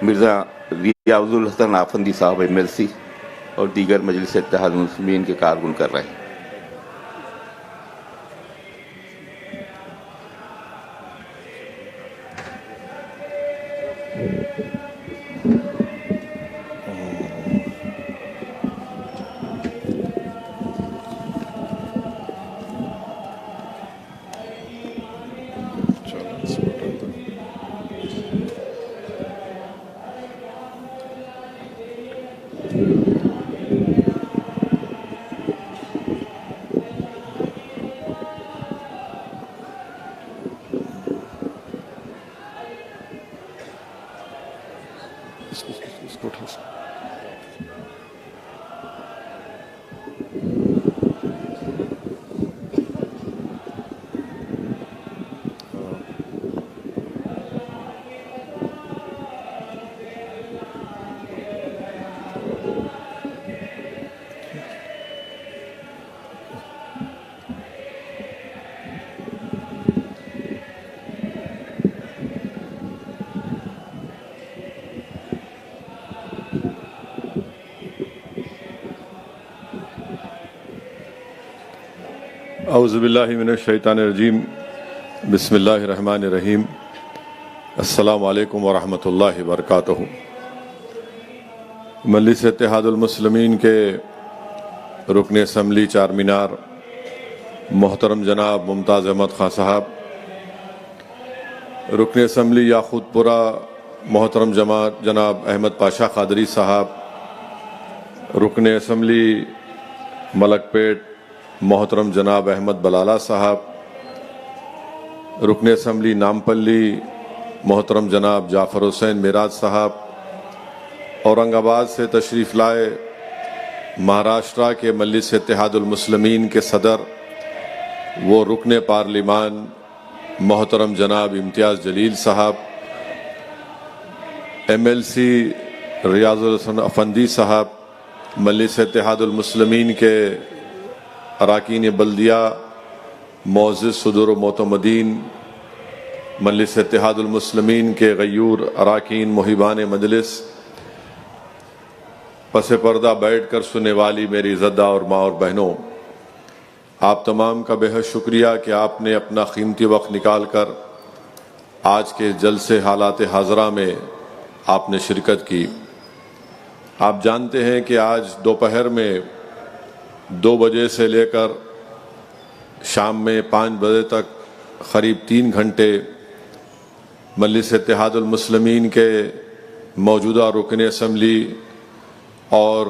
मिर्ज़ा रियाजुल हसन आफंदी साहब MLC और दीगर मजलिस इत्तेहाद मुस्लिमीन के कारकुन कर रहे हैं। औज़ुबिल्लाहि मिनश्शैतानिर्रजीम बिस्मिल्लाहिर्रहमानिर्रहीम अस्सलामु अलैकुम वरहमतुल्लाहि वबरकातुहू। मजलिस इत्तेहादुल मुस्लिमीन के रुकन असम्बली चारमीनार मोहतरम जनाब मुमताज़ अहमद खां साहब, रुकन असम्बली याकूतपुरा मोहतरम जनाब अहमद पाशा कादरी साहब, रुकन असम्बली मलकपेट मोहतरम जनाब अहमद बलाला साहब, रुकन असम्बली नामपल्ली मोहतरम जनाब जाफ़र हुसैन मिराज साहब, औरंगाबाद से तशरीफ़ लाए महाराष्ट्र के मजलिस इत्तेहादुल मुस्लिमीन के सदर वो रुकन पार्लिमान मोहतरम जनाब इम्तियाज़ जलील साहब, MLC रियाजुल हसन आफंदी साहब, मजलिस इत्तेहादुल मुस्लिमीन के अराकीन बल्दिया मोअज़्ज़िज़ सदूर मोतमदीन, मजलिस इत्तेहादुल मुस्लिमीन के गयूर अराकीन मुहिबान मजलिस, पसे पर्दा बैठ कर सुनने वाली मेरी इज़्ज़तदा और माँ और बहनों, आप तमाम का बेहद शुक्रिया कि आपने अपना कीमती वक्त निकाल कर आज के जलसे हालात हाज़रा में आपने शिरकत की। आप जानते हैं कि आज दोपहर में 2 बजे से लेकर शाम में 5 बजे तक करीब 3 घंटे मजलिस इत्तेहादुल मुस्लिमीन के मौजूदा रुकन असम्बली और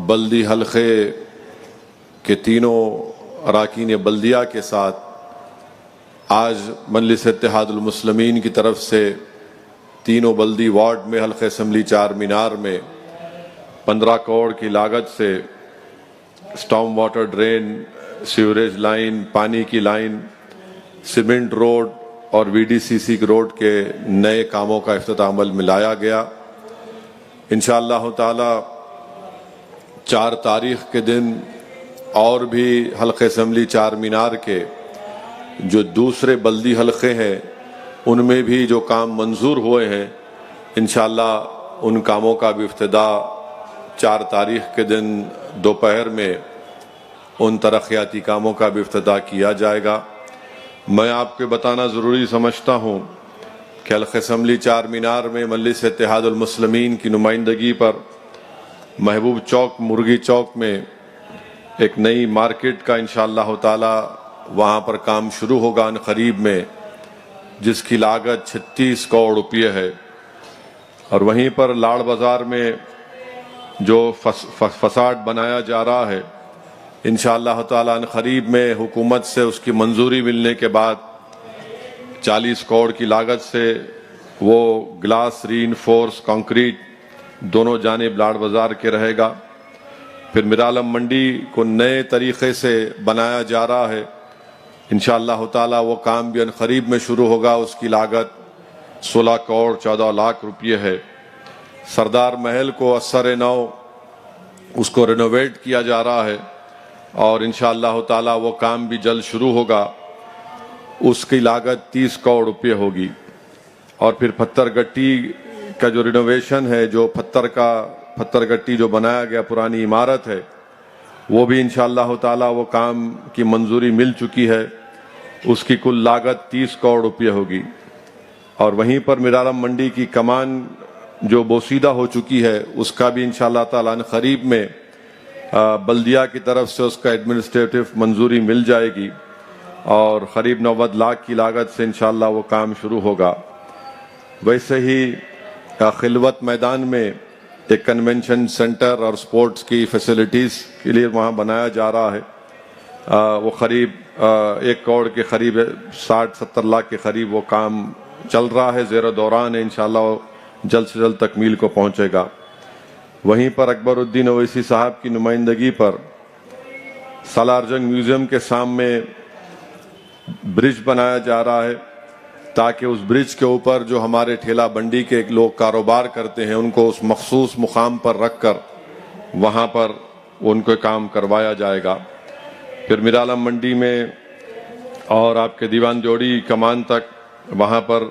बल्दी हल्के के तीनों अराकीन बल्दिया के साथ आज मजलिस इत्तेहादुल मुस्लिमीन की तरफ से तीनों बल्दी वार्ड में हल्के असम्बली चारमीनार में 15 करोड़ की लागत से storm water drain, sewerage line, पानी की लाइन, सीमेंट रोड और VDCC रोड के नए कामों का इफ्तिताम अमल में लाया गया। इंशाअल्लाह ताला 4 तारीख के दिन और भी हल्के असम्बली चारमीनार के जो दूसरे बल्दी हल्के हैं उनमें भी जो काम मंजूर हुए हैं, इंशाअल्लाह उन कामों का भी इफ्तिदा 4 तारीख के दिन दोपहर में उन तरक्याती कामों का भी इफ्तिदा किया जाएगा। मैं आपको बताना ज़रूरी समझता हूँ कि हल्के असम्बली चारमीनार में मजलिस इत्तेहादुल मुस्लिमीन की नुमाइंदगी पर महबूब चौक मुर्गी चौक में एक नई मार्केट का इंशाअल्लाह ताला वहाँ पर काम शुरू होगा अन करीब में, जिसकी लागत 36 करोड़ रुपये है। और वहीं पर लाड़ बाज़ार में जो फसाड बनाया जा रहा है, इंशाअल्लाह ताला अन करीब में हुकूमत से उसकी मंजूरी मिलने के बाद 40 करोड़ की लागत से वो ग्लास रीइंफोर्स कंक्रीट दोनों जानिब लाड़ बाज़ार के रहेगा। फिर मिरालम मंडी को नए तरीक़े से बनाया जा रहा है, इंशाअल्लाह ताला वो काम भी अन करीब में शुरू होगा। उसकी लागत 16 करोड़ 14 लाख रुपये है। सरदार महल को असर नौ उसको रेनोवेट किया जा रहा है और इंशाअल्लाह ताला वो काम भी जल्द शुरू होगा। उसकी लागत 30 करोड़ रुपये होगी। और फिर पत्थरगट्टी इसका जो रिनोवेशन है, जो पत्थर गट्टी जो बनाया गया पुरानी इमारत है, वो भी इंशाअल्लाह ताला वो काम की मंजूरी मिल चुकी है। उसकी कुल लागत 30 करोड़ रुपये होगी। और वहीं पर मिरालम मंडी की कमान जो बोसीदा हो चुकी है, उसका भी इंशाअल्लाह ताला करीब में बल्दिया की तरफ से उसका एडमिनिस्ट्रेटिव मंजूरी मिल जाएगी और करीब 90 लाख की लागत से इंशाअल्लाह वो काम शुरू होगा। वैसे ही खिलवत मैदान में एक कन्वेंशन सेंटर और स्पोर्ट्स की फैसिलिटीज़ के लिए वहाँ बनाया जा रहा है। वो करीब 1 करोड़ के करीब 60-70 लाख के करीब वो काम चल रहा है, ज़ेर दौरान है, इंशाअल्लाह जल्द से जल्द तकमील को पहुँचेगा। वहीं पर अकबरुद्दीन ओवैसी साहब की नुमाइंदगी पर सालारजंग म्यूज़ियम के सामने ब्रिज बनाया जा रहा है, ताकि उस ब्रिज के ऊपर जो हमारे ठेला बंडी के लोग कारोबार करते हैं, उनको उस मखसूस मुकाम पर रखकर वहाँ पर उनको काम करवाया जाएगा। फिर मिरालम मंडी में और आपके दीवान जोड़ी कमान तक वहाँ पर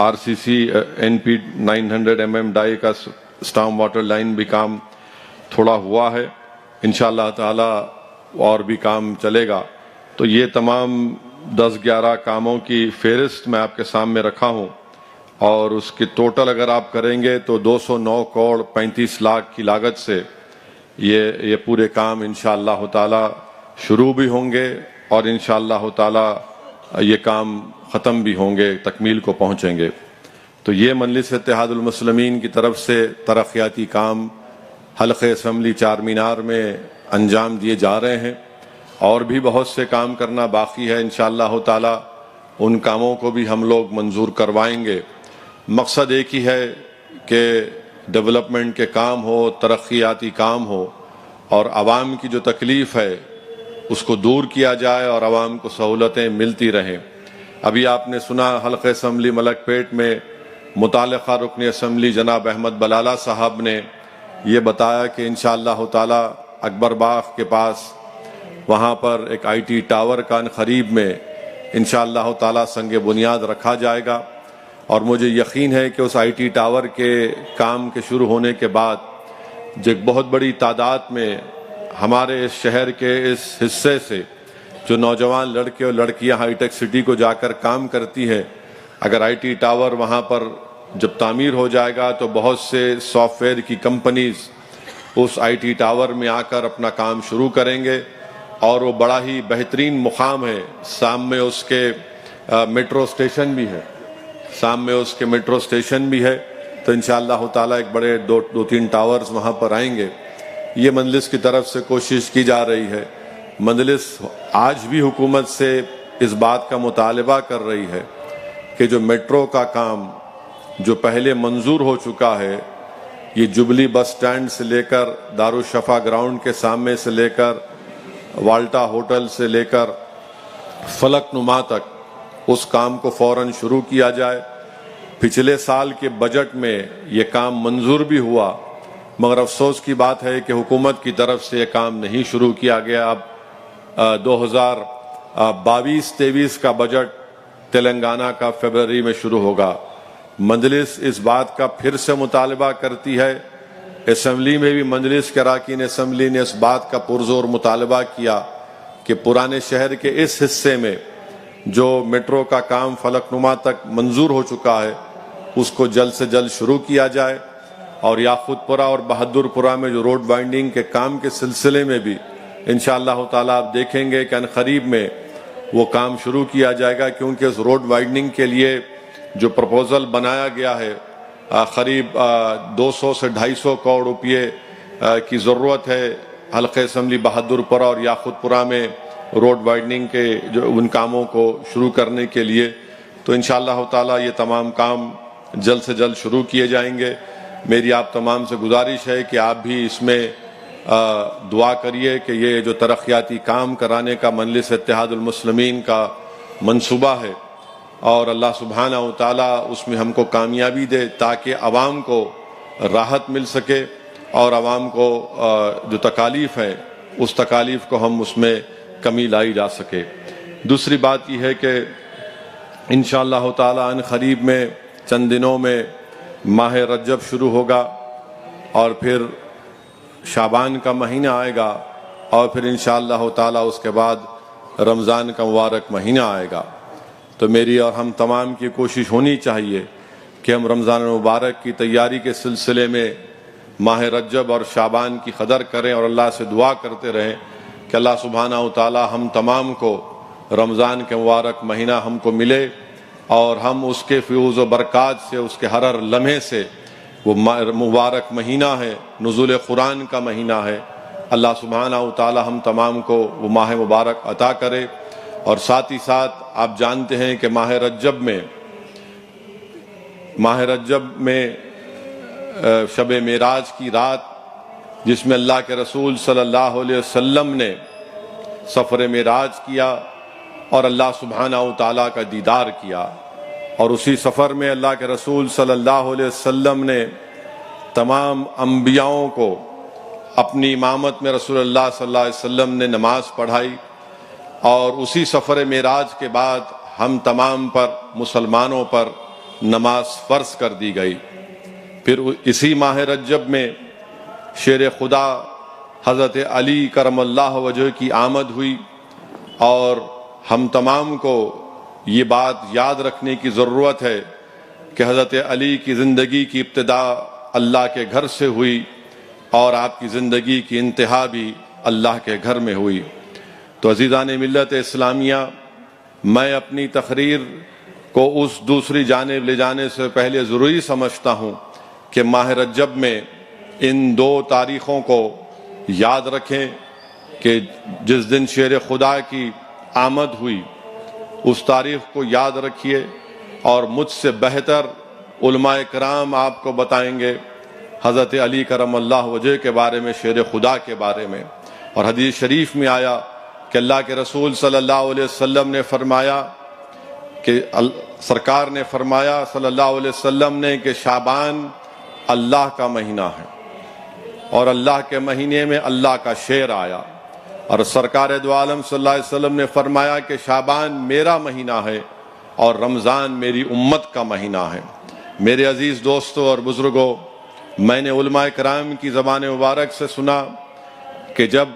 RCC NP 900 mm डाई का स्टॉर्म वाटर लाइन भी काम थोड़ा हुआ है, इंशाअल्लाह ताला और भी काम चलेगा। तो ये तमाम 10-11 कामों की फेहरिस्त मैं आपके सामने रखा हूँ और उसकी टोटल अगर आप करेंगे तो 209 करोड़ 35 लाख की लागत से ये पूरे काम इंशाअल्लाह ताला शुरू भी होंगे और इंशाअल्लाह ताला ये काम ख़त्म भी होंगे, तकमील को पहुँचेंगे। तो ये मजलिस इत्तेहादुल मुस्लिमीन की तरफ से तरक्याती काम हल्क़े असम्बली चार मीनार में अंजाम दिए जा रहे हैं और भी बहुत से काम करना बाकी है। इंशाअल्लाह ताला उन कामों को भी हम लोग मंजूर करवाएंगे। मकसद एक ही है कि डेवलपमेंट के काम हो, तरक्याती काम हो और आवाम की जो तकलीफ़ है उसको दूर किया जाए और आवाम को सहूलतें मिलती रहें। अभी आपने सुना हल्क़े असम्बली मलकपेट में मुतालिका रुकन असम्बली जनाब अहमद बलाला साहब ने ये बताया कि इंशाअल्लाह ताला अकबर बाग के पास वहाँ पर एक IT टावर का करीब में इंशाअल्लाह ताला संग बुनियाद रखा जाएगा और मुझे यकीन है कि उस IT टावर के काम के शुरू होने के बाद जो एक बहुत बड़ी तादाद में हमारे इस शहर के इस हिस्से से जो नौजवान लड़के और लड़कियां हाईटेक सिटी को जाकर काम करती है, अगर IT टावर वहाँ पर जब तामीर हो जाएगा तो बहुत से सॉफ्टवेयर की कंपनीज उस IT टावर में आकर अपना काम शुरू करेंगे और वो बड़ा ही बेहतरीन मुकाम है। सामने उसके मेट्रो स्टेशन भी है, सामने उसके मेट्रो स्टेशन भी है। तो इंशाअल्लाह ताला एक बड़े 2-3 टावर्स वहाँ पर आएंगे। ये मजलिस की तरफ से कोशिश की जा रही है। मजलिस आज भी हुकूमत से इस बात का मुतालबा कर रही है कि जो मेट्रो का काम जो पहले मंजूर हो चुका है, ये जुबली बस स्टैंड से लेकर दारुशफ़ा ग्राउंड के सामने से लेकर वाल्टा होटल से लेकर फलकनुमा तक, उस काम को फ़ौरन शुरू किया जाए। पिछले साल के बजट में ये काम मंजूर भी हुआ, मगर अफसोस की बात है कि हुकूमत की तरफ से ये काम नहीं शुरू किया गया। अब 2022-23 का बजट तेलंगाना का फरवरी में शुरू होगा। मजलिस इस बात का फिर से मुतालबा करती है, असम्बली में भी मजलिस के अरकान असम्बली ने इस बात का पुरजोर मुतालबा किया कि पुराने शहर के इस हिस्से में जो मेट्रो का काम फलकनुमा तक मंजूर हो चुका है उसको जल्द से जल्द शुरू किया जाए और याकूतपुरा और बहादुरपुरा में जो रोड वाइंडिंग के काम के सिलसिले में भी इंशाअल्लाह ताला आप देखेंगे कि अनकरीब में वो काम शुरू किया जाएगा, क्योंकि उस रोड वाइडनिंग के लिए जो प्रपोजल बनाया गया है करीब 200 से 250 करोड़ रुपये की ज़रूरत है हल्क़े असम्बली बहादुरपुरा और याकूतपुरा में रोड वाइडनिंग के जो उन कामों को शुरू करने के लिए। तो इंशाअल्लाह ताला ये तमाम काम जल्द से जल्द शुरू किए जाएंगे। मेरी आप तमाम से गुजारिश है कि आप भी इसमें दुआ करिए कि ये जो तरक्याती काम कराने का मजलिस इत्तेहादुल मुस्लिमीन का मंसूबा है और अल्लाह सुब्हानहू व तआला उसमें हमको कामयाबी दे, ताकि आवाम को राहत मिल सके और आवाम को जो तकालीफ है उस तकालीफ को हम उसमें कमी लाई जा सके। दूसरी बात यह है कि इंशाअल्लाह ताला अन क़रीब में चंद दिनों में माह रजब शुरू होगा और फिर शाबान का महीना आएगा और फिर इंशाअल्लाह ताला उसके बाद रमज़ान का मुबारक महीना आएगा। तो मेरी और हम तमाम की कोशिश होनी चाहिए कि हम रमज़ान मुबारक की तैयारी के सिलसिले में माह रजब और शाबान की कदर करें और अल्लाह से दुआ करते रहें कि अल्लाह सुब्हानहू व तआला हम तमाम को रमज़ान के मुबारक महीना हमको मिले और हम उसके फ़यूज़ व बरक़ात से, उसके हर हर लम्हे से, वो मुबारक महीना है, नुज़ूल कुरान का महीना है, अल्लाह सुब्हानहू व तआला हम तमाम को वो माह मुबारक अता करे। और साथ ही साथ आप जानते हैं कि माह रजब में शब मेराज की रात, जिसमें अल्लाह के रसूल सल्लल्लाहु अलैहि वसल्लम ने सफ़र मेराज किया और अल्लाह सुब्हानहू व तआला का दीदार किया, और उसी सफ़र में अल्लाह के रसूल सल्लल्लाहु अलैहि वसल्लम ने तमाम अम्बियाओं को अपनी इमामत में रसूलुल्लाह सल्लल्लाहु अलैहि वसल्लम ने नमाज पढ़ाई। और उसी सफ़र मेराज के बाद हम तमाम पर, मुसलमानों पर नमाज फ़र्ज कर दी गई। फिर इसी माह रजब में शेर खुदा हज़रत अली करमल्लाहु वजह की आमद हुई, और हम तमाम को ये बात याद रखने की ज़रूरत है कि हज़रत अली की ज़िंदगी की इब्तिदा अल्लाह के घर से हुई और आपकी ज़िंदगी की इंतहा भी अल्लाह के घर में हुई। तो अज़ीज़ान मिल्लत इस्लामिया, मैं अपनी तकरीर को उस दूसरी जानिब ले जाने से पहले ज़रूरी समझता हूँ कि माह रजब में इन दो तारीख़ों को याद रखें कि जिस दिन शेर खुदा की आमद हुई उस तारीख़ को याद रखिए, और मुझसे बेहतर उलमाए कराम आपको बताएंगे हज़रत अली करमल्लाहु वजह के बारे में, शेर खुदा के बारे में। और हदीस शरीफ में आया कि अल्लाह के रसूल सल्लल्लाहु अलैहि वसल्लम ने फरमाया कि सरकार ने फरमाया सल्लल्लाहु अलैहि वसल्लम ने कि शाबान अल्लाह का महीना है, और अल्लाह के महीने में अल्लाह का शेर आया। और सरकार दो आलम सल्लल्लाहु अलैहि वसल्लम ने फरमाया कि शाबान मेरा महीना है और रमज़ान मेरी उम्मत का महीना है। मेरे अजीज़ दोस्तों और बुज़ुर्गों, मैंने उलमाए कराम की ज़बान मुबारक से सुना कि जब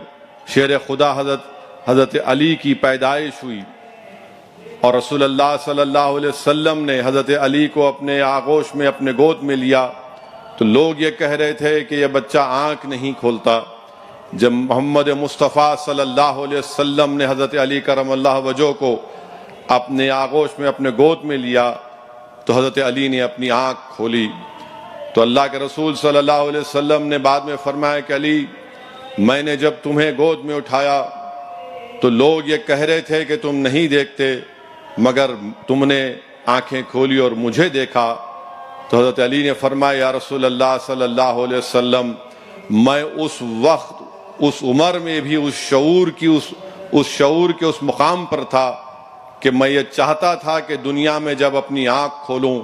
शेर खुदा हज़रत अली की पैदाइश हुई और रसूलुल्लाह सल्लल्लाहु अलैहि वसल्लम ने हज़रत अली को अपने आगोश में, अपने गोद में लिया, तो लोग ये कह रहे थे कि यह बच्चा आँख नहीं खोलता। जब मोहम्मद मुस्तफ़ा सल्लल्लाहु अलैहि वसल्लम ने हज़रत अली करमल्लाहु वजह को अपने आगोश में, अपने गोद में लिया, तो हज़रत अली ने अपनी आँख खोली। तो अल्लाह के रसूल सल्लल्लाहु अलैहि वसल्लम ने बाद में फरमाया कि अली, मैंने जब तुम्हें गोद में उठाया तो लोग ये कह रहे थे कि तुम नहीं देखते, मगर तुमने आंखें खोली और मुझे देखा। तो हज़रत अली ने फरमाया, या रसूल अल्लाह सल्लल्लाहु अलैहि वसल्लम, मैं उस वक्त, उस उम्र में भी उस शऊर के उस मुकाम पर था कि मैं ये चाहता था कि दुनिया में जब अपनी आँख खोलूँ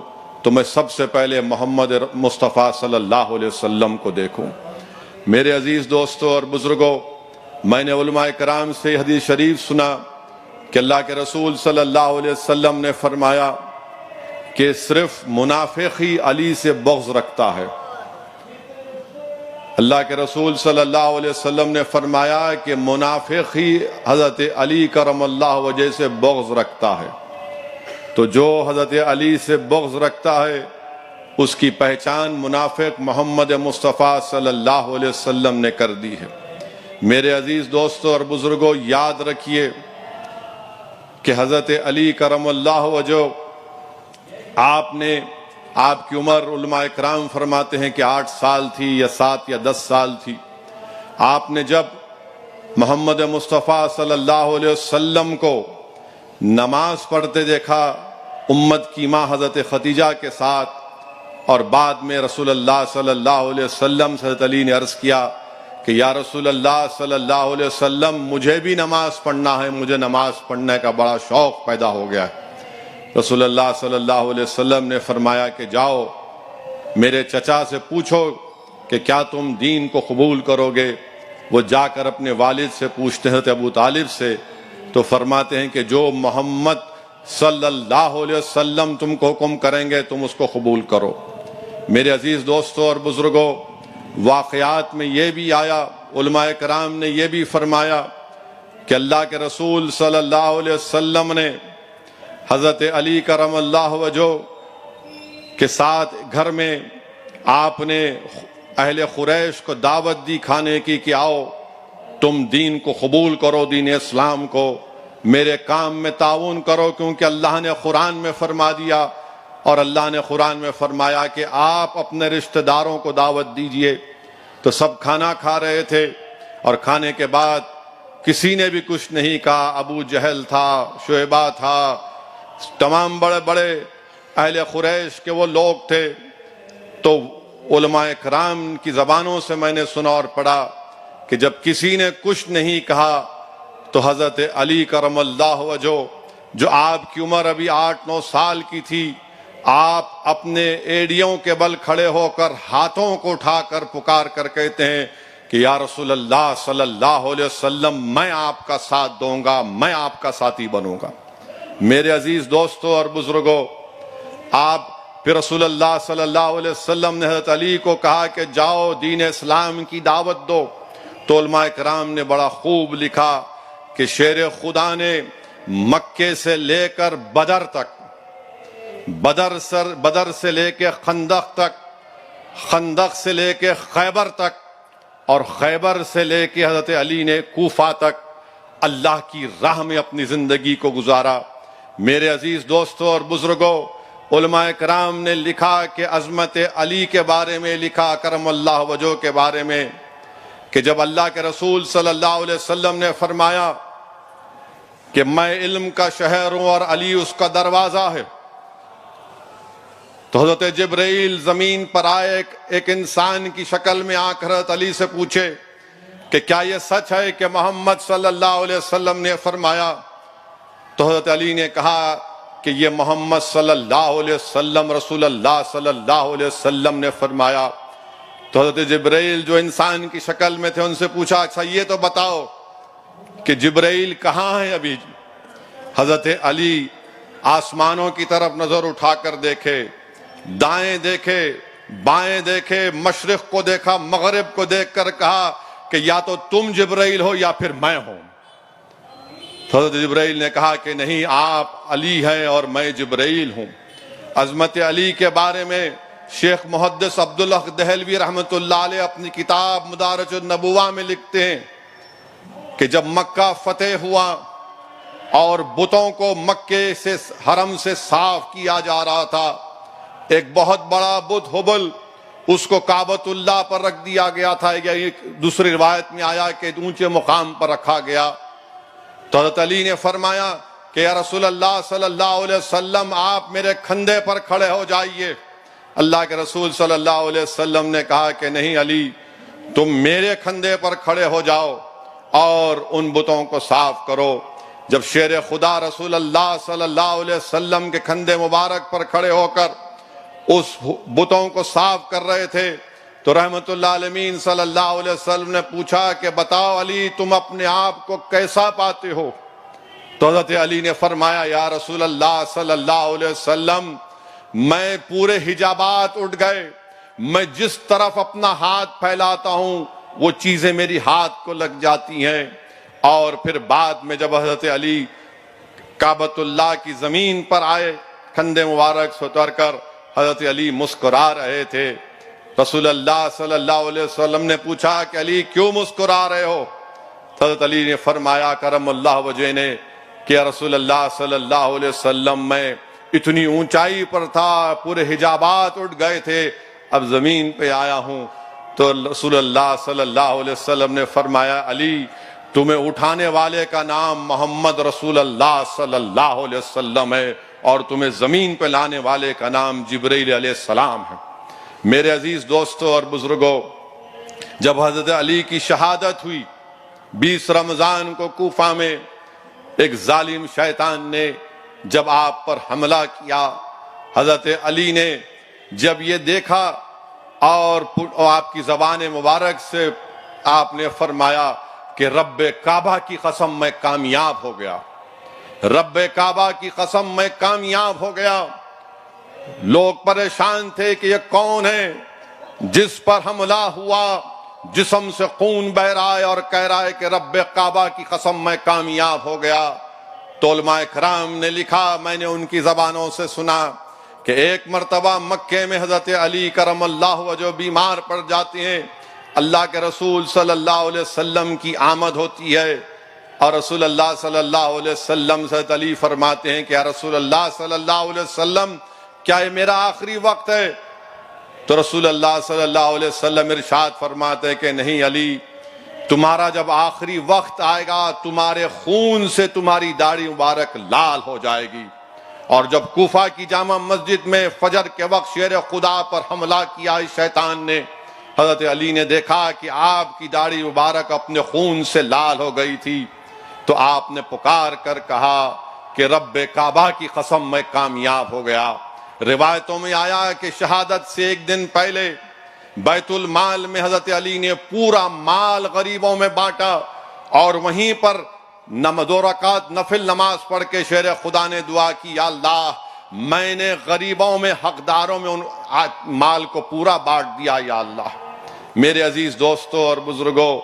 तो मैं सबसे पहले मोहम्मद मुस्तफ़ा सल्लल्लाहु अलैहि वसल्लम को देखूं। मेरे अजीज़ दोस्तों और बुज़ुर्गों, मैंने उलमाए कराम से हदीस शरीफ सुना कि अल्लाह के रसूल सल्लल्लाहु अलैहि वसल्लम ने फरमाया कि सिर्फ मुनाफिक ही अली से बग़्ज़ रखता है। अल्लाह के रसूल सल्लल्लाहु अलैहि वसल्लम ने फरमाया कि मुनाफिक ही हज़रत अली करमल्लाहु वजह से बग़्ज़ रखता है। तो जो हज़रत अली से बग़्ज़ रखता है उसकी पहचान मुनाफिक मोहम्मद मुस्तफ़ा सल्लल्लाहु अलैहि वसल्लम ने कर दी है। मेरे अजीज़ दोस्तों और बुज़ुर्गों, याद रखिए कि हज़रत अली करमल्लाहु वजह, आपकी उम्र उलमाए कराम फरमाते हैं कि 8 साल थी या 7 या 10 साल थी। आपने जब मोहम्मद मुस्तफ़ा सल्लल्लाहु अलैहि वसल्लम को नमाज पढ़ते देखा उम्मत की माँ हज़रत खदीजा के साथ, और बाद में रसूलुल्लाह सल्लल्लाहु अलैहि वसल्लम से हज़रत अली ने अर्ज़ किया कि या रसूलुल्लाह सल्लल्लाहु अलैहि वसल्लम, मुझे भी नमाज पढ़ना है, मुझे नमाज पढ़ने का बड़ा शौक़ पैदा हो गया है। रसूलुल्लाह सल्लल्लाहु अलैहि वसल्लम ने फरमाया कि जाओ मेरे चचा से पूछो कि क्या तुम दीन को कबूल करोगे। वो जाकर अपने वालिद से पूछते हैं, अबू तालिब से, तो फरमाते हैं कि जो मोहम्मद सल्लल्लाहु अलैहि वसल्लम तुमको हुक्म करेंगे तुम उसको कबूल करो। मेरे अजीज दोस्तों और बुजुर्गों, वाक़यात में ये भी आया, उलमाए कराम ने यह भी फरमाया कि अल्लाह के रसूल सल्लल्लाहु अलैहि वसल्लम ने हज़रत अली करमल्लाहु वजहो के साथ घर में आपने अहले खुरैश को दावत दी खाने की कि आओ तुम दीन को कबूल करो, दीन इस्लाम को, मेरे काम में ताउन करो, क्योंकि अल्लाह ने कुरान में फरमा दिया और अल्लाह ने कुरान में फरमाया कि आप अपने रिश्तेदारों को दावत दीजिए। तो सब खाना खा रहे थे और खाने के बाद किसी ने भी कुछ नहीं कहा। अबू जहल था, शुएबा था, तमाम बड़े बड़े अहले खुरैश के वो लोग थे। तो उलमाए कराम की ज़बानों से मैंने सुना और पढ़ा कि जब किसी ने कुछ नहीं कहा तो हज़रत अली करमल्लाहु वजहो, जो आपकी उम्र अभी 8-9 साल की थी, आप अपने एड़ियों के बल खड़े होकर हाथों को उठाकर पुकार कर कहते हैं कि या रसूल अल्लाह सल्लल्लाहु अलैहि वसल्लम, मैं आपका साथ दूंगा, मैं आपका साथी बनूंगा। मेरे अजीज दोस्तों और बुजुर्गों, आप फिर रसूलुल्लाह सल्लल्लाहु अलैहि वसल्लम ने हज़रत अली को कहा कि जाओ दीन इस्लाम की दावत दो। तो उलमाए कराम ने बड़ा खूब लिखा कि शेर खुदा ने मक्के से लेकर बदर तक, बदर से लेकर खंदक तक, खंदक से लेकर खैबर तक और खैबर से लेकर हज़रत अली ने कूफा तक अल्लाह की राह में अपनी जिंदगी को गुजारा। मेरे अजीज दोस्तों और बुजुर्गों, उलमाए कराम ने लिखा कि अज़मत अली के बारे में लिखा, करमल्लाहु वजहो के बारे में, कि जब अल्लाह के रसूल सल्लल्लाहु अलैहि वसल्लम ने फरमाया कि मैं इल्म का शहर हूं और अली उसका दरवाजा है, तो हज़रत जिब्रील जमीन पर आए, एक इंसान की शक्ल में आकर हज़रत अली से पूछे कि क्या यह सच है कि मोहम्मद सल्लल्लाहु अलैहि वसल्लम ने फरमाया? तो हज़रत अली ने कहा कि ये मोहम्मद सल्लल्लाहु अलैहि वसल्लम, रसूलुल्लाह सल्लल्लाहु अलैहि वसल्लम ने फरमाया। तो हज़रत जिब्रील जो इंसान की शक्ल में थे उनसे पूछा, अच्छा ये तो बताओ कि जिब्रील कहाँ है अभी? हज़रत अली आसमानों की तरफ नजर उठाकर देखे, दाएं देखे, बाएं देखे, मशरिक को देखा, मगरिब को देखकर कहा कि या तो तुम जिब्रील हो या फिर मैं हूं। हज़रत जिब्रील ने कहा कि नहीं, आप अली हैं और मैं जिब्रील हूं। अज़मत अली के बारे में शेख मुहद्दिस अब्दुल हक दहलवी रहमतुल्लाह अलैह अपनी किताब मुदारिजुन नबुव्वा में लिखते हैं कि जब मक्का फतेह हुआ और बुतों को मक्के से, हरम से साफ किया जा रहा था, एक बहुत बड़ा बुत हुबल, उसको काबतुल्लाह पर रख दिया गया था। एक दूसरी रिवायत में आया कि ऊंचे मुकाम पर रखा गया। तो हज़रत अली ने फरमाया कि या रसूलल्लाह सल्लल्लाहु अलैहि वसल्लम, आप मेरे कंधे पर खड़े हो जाइए। अल्लाह के रसूल सल्लल्लाहु अलैहि वसल्लम ने कहा कि नहीं अली, तुम मेरे कंधे पर खड़े हो जाओ और उन बुतों को साफ करो। जब शेर खुदा रसूलुल्लाह सल्लल्लाहु अलैहि वसल्लम के कंधे मुबारक पर खड़े होकर उस बुतों को साफ कर रहे थे, तो रहमतुल्लाह अलमीन सल्लल्लाहु अलैहि वसल्लम ने पूछा कि बताओ अली, तुम अपने आप को कैसा पाते हो? तो हज़रत अली ने फरमाया, या रसूल अल्लाह सल्लल्लाहु अलैहि वसल्लम, मैं पूरे हिजाबात उठ गए, मैं जिस तरफ अपना हाथ फैलाता हूं वो चीजें मेरी हाथ को लग जाती हैं। और फिर बाद में जब हज़रत अली काबतुल्लाह की जमीन पर आए, कंधे मुबारक से उतर कर, हज़रत अली मुस्कुरा रहे थे। रसूलुल्लाह सल्लल्लाहु अलैहि वसल्लम ने पूछा कि अली क्यों मुस्कुरा रहे हो? हज़रत अली ने फरमाया करमल्लाहु वजहे ने कि या रसूलुल्लाह सल्लल्लाहु अलैहि वसल्लम, मैं इतनी ऊंचाई पर था, पूरे हिजाबात उठ गए थे, अब जमीन पे आया हूं। तो रसूलुल्लाह सल्लल्लाहु अलैहि वसल्लम ने फरमाया, अली तुम्हें उठाने वाले का नाम मोहम्मद रसूलुल्लाह सल्लल्लाहु अलैहि वसल्लम है और तुम्हें जमीन पे लाने वाले का नाम जिब्रील अलैहिस्सलाम है। मेरे अजीज दोस्तों और बुजुर्गों, जब हजरत अली की शहादत हुई 20 रमजान को कूफा में, एक जालिम शैतान ने जब आप पर हमला किया, हजरत अली ने जब ये देखा और आपकी जबान मुबारक से आपने फरमाया कि रब्बे काबा की कसम मैं कामयाब हो गया, रब्बे काबा की कसम मैं कामयाब हो गया। लोग परेशान थे कि ये कौन है जिस पर हमला हुआ, जिस्म से खून बह रहा है और कह रहा है कि रब्बे काबा की कसम मैं कामयाब हो गया। तो उलमाए कराम ने लिखा, मैंने उनकी जबानों से सुना कि एक मर्तबा मक्के में हजरत अली करमल्लाहु वजह बीमार पड़ जाते हैं। अल्लाह के रसूल सल्लल्लाहु अलैहि वसल्लम की आमद होती है और रसूल अल्लाह सल्लल्लाहु अलैहि वसल्लम से अली फरमाते हैं कि या रसूल अल्लाह सल्लल्लाहु अलैहि वसल्लम, क्या ये मेरा आखिरी वक्त है? तो रसूल अल्लाह सल्लल्लाहु अलैहि वसल्लम इरशाद फरमाते हैं कि नहीं अली, तुम्हारा जब आखिरी वक्त आएगा तुम्हारे खून से तुम्हारी दाढ़ी मुबारक लाल हो जाएगी। और जब कूफा की जामा मस्जिद में फजर के वक्त शेर खुदा पर हमला किया इस शैतान ने, हजरत अली ने देखा कि आपकी दाढ़ी मुबारक अपने खून से लाल हो गई थी। तो आपने पुकार कर कहा कि रब्बे काबा की कसम मैं कामयाब हो गया। रिवायतों में आया कि शहादत से एक दिन पहले बैतुल माल में हजरत अली ने पूरा माल गरीबों में बांटा और वहीं पर दो रकात नफिल नमाज पढ़ के शेर खुदा ने दुआ की, या अल्लाह मैंने गरीबों में हकदारों में उन माल को पूरा बांट दिया। या अल्लाह, मेरे अजीज दोस्तों और बुजुर्गों,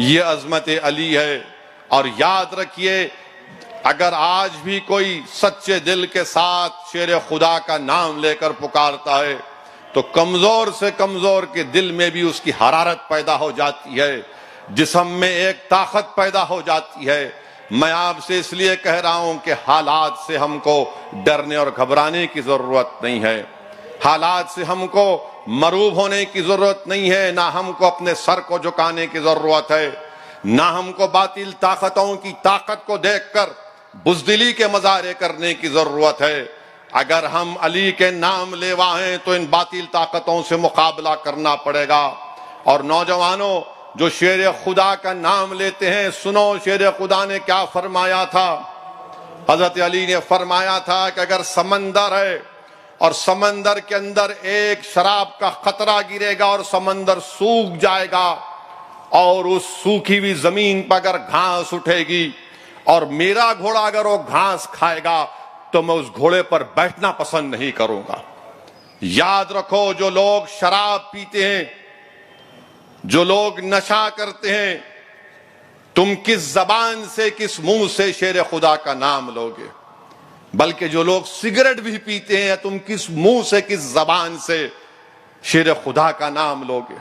ये अजमत अली है। और याद रखिए, अगर आज भी कोई सच्चे दिल के साथ शेर खुदा का नाम लेकर पुकारता है तो कमजोर से कमजोर के दिल में भी उसकी हरारत पैदा हो जाती है, जिस्म में एक ताकत पैदा हो जाती है। मैं आपसे इसलिए कह रहा हूं कि हालात से हमको डरने और घबराने की जरूरत नहीं है, हालात से हमको मरूब होने की जरूरत नहीं है, ना हमको अपने सर को झुकाने की जरूरत है, ना हमको बातिल ताकतों की ताकत को देखकर बुज़दिली के मजारे करने की जरूरत है। अगर हम अली के नाम लेवा हैं तो इन बातिल ताकतों से मुकाबला करना पड़ेगा। और नौजवानों जो शेर खुदा का नाम लेते हैं, सुनो शेर खुदा ने क्या फरमाया था। हजरत अली ने फरमाया था कि अगर समंदर है और समंदर के अंदर एक शराब का खतरा गिरेगा और समंदर सूख जाएगा और उस सूखी हुई जमीन पर अगर घास उठेगी और मेरा घोड़ा अगर वो घास खाएगा तो मैं उस घोड़े पर बैठना पसंद नहीं करूंगा। याद रखो, जो लोग शराब पीते हैं, जो लोग नशा करते हैं, तुम किस जबान से किस मुंह से शेर खुदा का नाम लोगे? बल्कि जो लोग सिगरेट भी पीते हैं, तुम किस मुंह से किस जबान से शेर खुदा का नाम लोगे?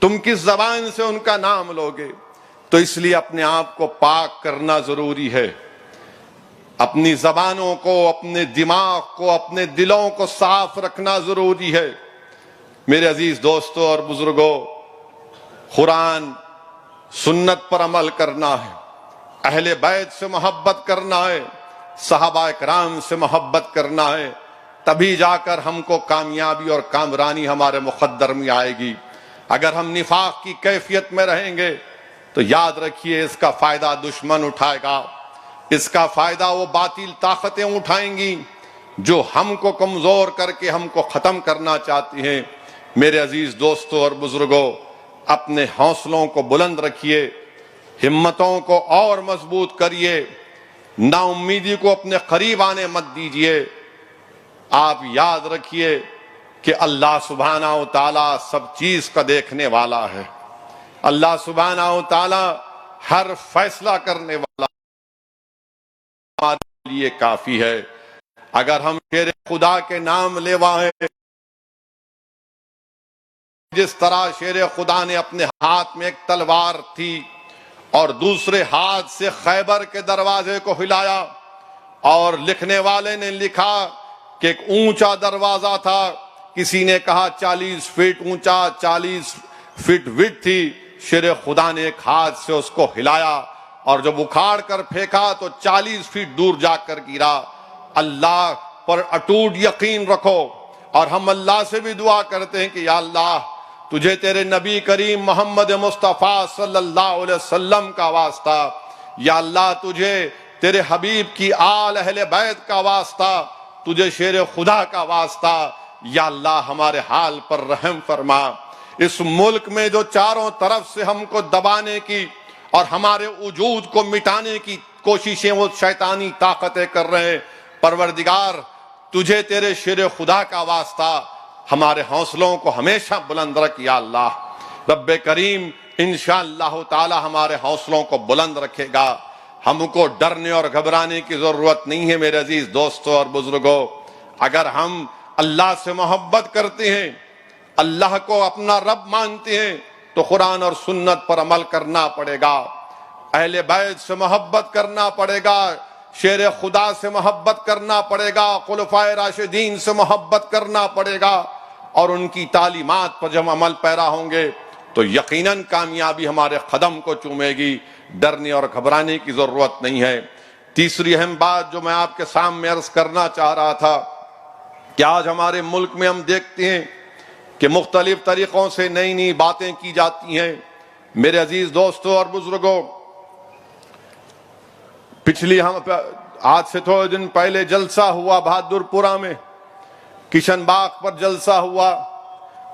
तुम किस जबान से उनका नाम लोगे? तो इसलिए अपने आप को पाक करना जरूरी है। अपनी जबानों को, अपने दिमाग को, अपने दिलों को साफ रखना जरूरी है। मेरे अजीज दोस्तों और बुजुर्गों, कुरान सुन्नत पर अमल करना है, अहले बैत से मोहब्बत करना है, सहाबा इकराम से मोहब्बत करना है, तभी जाकर हमको कामयाबी और कामरानी हमारे मुकद्दर में आएगी। अगर हम निफाक की कैफियत में रहेंगे तो याद रखिए इसका फायदा दुश्मन उठाएगा, इसका फायदा वो बातिल ताकतें उठाएंगी जो हमको कमजोर करके हमको खत्म करना चाहती हैं। मेरे अजीज दोस्तों और बुजुर्गों, अपने हौसलों को बुलंद रखिए, हिम्मतों को और मजबूत करिए, नाउम्मीदी को अपने करीब आने मत दीजिए। आप याद रखिए कि अल्लाह सुब्हानहू तआला सब चीज का देखने वाला है। अल्लाह सुब्हानहू तआला हर फैसला करने वाला हमारे लिए काफी है। अगर हम शेर खुदा के नाम लेवा है, जिस तरह शेर खुदा ने अपने हाथ में एक तलवार थी और दूसरे हाथ से खैबर के दरवाजे को हिलाया, और लिखने वाले ने लिखा कि एक ऊंचा दरवाजा था, किसी ने कहा 40 फीट ऊंचा, 40 फीट विड्थ थी। शेर खुदा ने एक हाथ से उसको हिलाया और जब उखाड़ कर फेंका तो 40 फीट दूर जाकर गिरा। अल्लाह पर अटूट यकीन रखो। और हम अल्लाह से भी दुआ करते हैं कि या अल्लाह, तुझे तेरे नबी करीम मोहम्मद मुस्तफ़ा सल्लल्लाहु अलैहि वसल्लम का वास्ता, या अल्लाह तुझे तेरे हबीब की आल अहले बैत का वास्ता, तुझे शेर खुदा का वास्ता, या अल्लाह हमारे हाल पर रहम फरमा। इस मुल्क में जो चारों तरफ से हमको दबाने की और हमारे वजूद को मिटाने की कोशिशें वो शैतानी ताकतें कर रहे हैं, परवरदिगार तुझे तेरे शेर खुदा का वास्ता हमारे हौसलों को हमेशा बुलंद रख या अल्लाह। रब्बे करीम इंशाअल्लाह ताला हमारे हौसलों को बुलंद रखेगा। हमको डरने और घबराने की जरूरत नहीं है मेरे अजीज दोस्तों और बुजुर्गों। अगर हम अल्लाह से मोहब्बत करते हैं, अल्लाह को अपना रब मानते हैं, तो कुरान और सुन्नत पर अमल करना पड़ेगा। अहले बैत से मोहब्बत करना पड़ेगा, शेर खुदा से मोहब्बत करना पड़ेगा, खुलफाए राशिदीन से मोहब्बत करना पड़ेगा। और उनकी तालीमात पर जब अमल पैरा होंगे तो यकीनन कामयाबी हमारे कदम को चूमेगी। डरने और घबराने की जरूरत नहीं है। तीसरी अहम बात जो मैं आपके सामने अर्ज करना चाह रहा था कि आज हमारे मुल्क में हम देखते हैं कि मुख्तलिफ तरीकों से नई नई बातें की जाती हैं। मेरे अजीज दोस्तों और बुजुर्गों, आज से थोड़े दिन पहले जलसा हुआ बहादुरपुरा में, किशनबाग पर जलसा हुआ।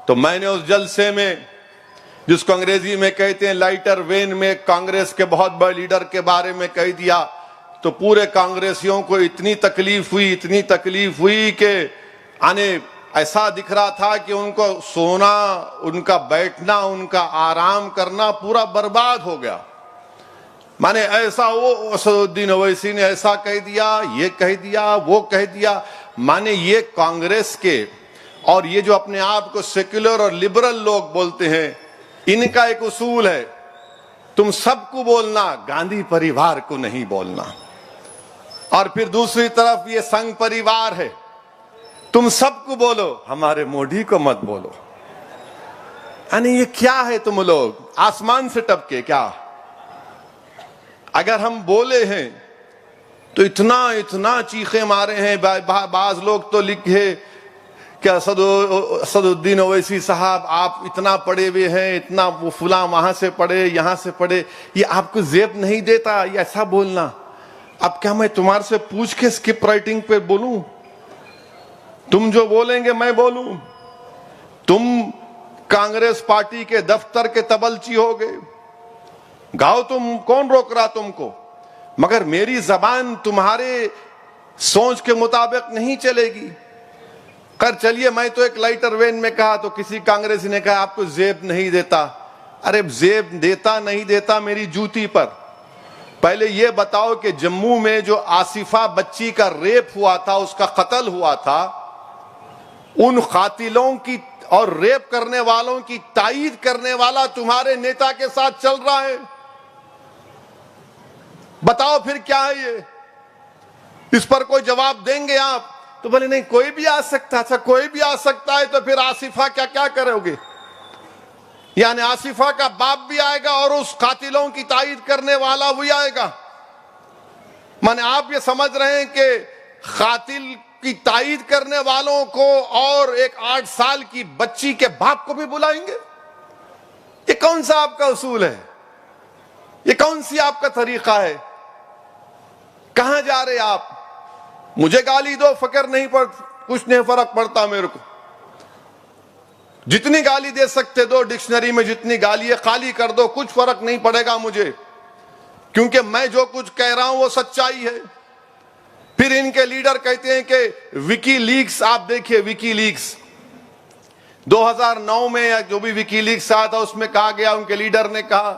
तो मैंने उस जलसे में, जिसको अंग्रेजी में कहते हैं लाइटर वेन में, कांग्रेस के बहुत बड़े लीडर के बारे में कह दिया। तो पूरे कांग्रेसियों को इतनी तकलीफ हुई कि आने ऐसा दिख रहा था कि उनको सोना, उनका बैठना, उनका आराम करना पूरा बर्बाद हो गया। माने ऐसा वो असदुद्दीन ओवैसी ने ऐसा कह दिया, ये कह दिया, वो कह दिया। माने ये कांग्रेस के और ये जो अपने आप को सेक्युलर और लिबरल लोग बोलते हैं, इनका एक उसूल है, तुम सबको बोलना, गांधी परिवार को नहीं बोलना। और फिर दूसरी तरफ ये संघ परिवार है, तुम सबको बोलो, हमारे मोदी को मत बोलो। यानी ये क्या है? तुम लोग आसमान से टपके क्या? अगर हम बोले हैं तो इतना चीखे मारे हैं। बाज लोग तो लिखे कि असदुद्दीन ओवैसी साहब आप इतना पढ़े हुए हैं, इतना वो फुला वहां से पढ़े, यहां से पढ़े, ये आपको जेब नहीं देता ये ऐसा बोलना। अब क्या मैं तुम्हारे से पूछ के स्किप राइटिंग पे बोलूं? तुम जो बोलेंगे मैं बोलूं? तुम कांग्रेस पार्टी के दफ्तर के तबलची हो गए, गाओ तुम, कौन रोक रहा तुमको? मगर मेरी जबान तुम्हारे सोच के मुताबिक नहीं चलेगी। कर चलिए, मैं तो एक लाइटर वेन में कहा तो किसी कांग्रेसी ने कहा आपको जेब नहीं देता। अरे जेब देता नहीं देता मेरी जूती पर। पहले यह बताओ कि जम्मू में जो आसिफा बच्ची का रेप हुआ था, उसका कत्ल हुआ था, उन कातिलों की और रेप करने वालों की तायीद करने वाला तुम्हारे नेता के साथ चल रहा है। बताओ फिर क्या है ये? इस पर कोई जवाब देंगे आप? तो बोले नहीं, कोई भी आ सकता। अच्छा, कोई भी आ सकता है तो फिर आसिफा क्या क्या करोगे? यानी आसिफा का बाप भी आएगा और उस कातिलों की तायीद करने वाला भी आएगा। माने आप ये समझ रहे हैं कि कातिल की तायीद करने वालों को और एक 8 साल की बच्ची के बाप को भी बुलाएंगे? ये कौन सा आपका उसूल है? ये कौन सी आपका तरीका है? कहां जा रहे आप? मुझे गाली दो, फकर नहीं पड़, कुछ नहीं फर्क पड़ता मेरे को। जितनी गाली दे सकते दो, डिक्शनरी में जितनी गाली है खाली कर दो, कुछ फर्क नहीं पड़ेगा मुझे, क्योंकि मैं जो कुछ कह रहा हूं वो सच्चाई है। फिर इनके लीडर कहते हैं कि विकी लीक्स, आप देखिए विकी लीक्स 2009 में या जो भी विकी लीक्स आया था उसमें कहा गया, उनके लीडर ने कहा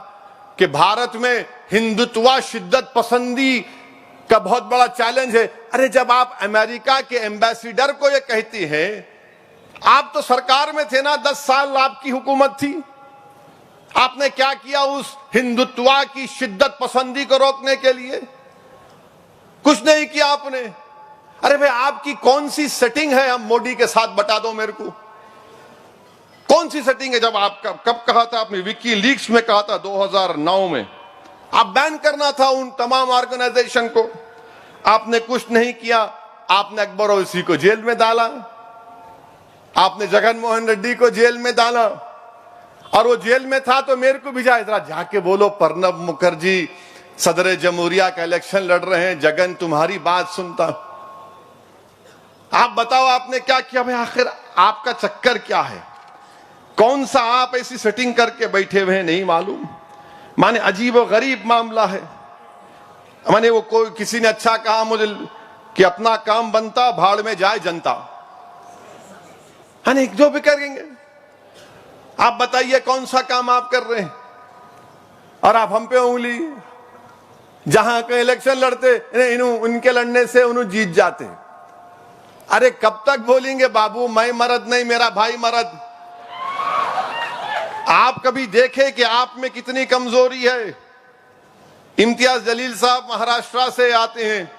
कि भारत में हिंदुत्व शिद्दत पसंदी का बहुत बड़ा चैलेंज है। अरे जब आप अमेरिका के एम्बेसडर को ये कहते हैं, आप तो सरकार में थे ना, 10 साल आपकी हुकूमत थी, आपने क्या किया उस हिंदुत्व की शिद्दत पसंदी को रोकने के लिए? कुछ नहीं किया आपने। अरे भाई आपकी कौन सी सेटिंग है? हम मोदी के साथ बता दो मेरे को, कौन सी सेटिंग है? जब आप कब कहा था आपने? विकी लीक्स में कहा था 2009 में। आप बैन करना था उन तमाम ऑर्गेनाइजेशन को, आपने कुछ नहीं किया। आपने अकबर ओवैसी को जेल में डाला, आपने जगन मोहन रेड्डी को जेल में डाला, और वो जेल में था तो मेरे को भी जाके बोलो प्रणब मुखर्जी सदर जमहूरिया का इलेक्शन लड़ रहे हैं, जगन तुम्हारी बात सुनता। आप बताओ आपने क्या किया? भाई आखिर आपका चक्कर क्या है? कौन सा आप ऐसी सेटिंग करके बैठे हुए हैं नहीं मालूम। माने अजीब और गरीब मामला है। माने वो कोई किसी ने अच्छा कहा मुझे कि अपना काम बनता, भाड़ में जाए जनता। हाँ, जो भी करेंगे। आप बताइए कौन सा काम आप कर रहे हैं और आप हम पे उंगली। जहां के इलेक्शन लड़ते उनके लड़ने से उन्हें जीत जाते। अरे कब तक बोलेंगे बाबू मैं मर्द नहीं मेरा भाई मर्द। आप कभी देखे कि आप में कितनी कमजोरी है। इम्तियाज जलील साहब महाराष्ट्र से आते हैं।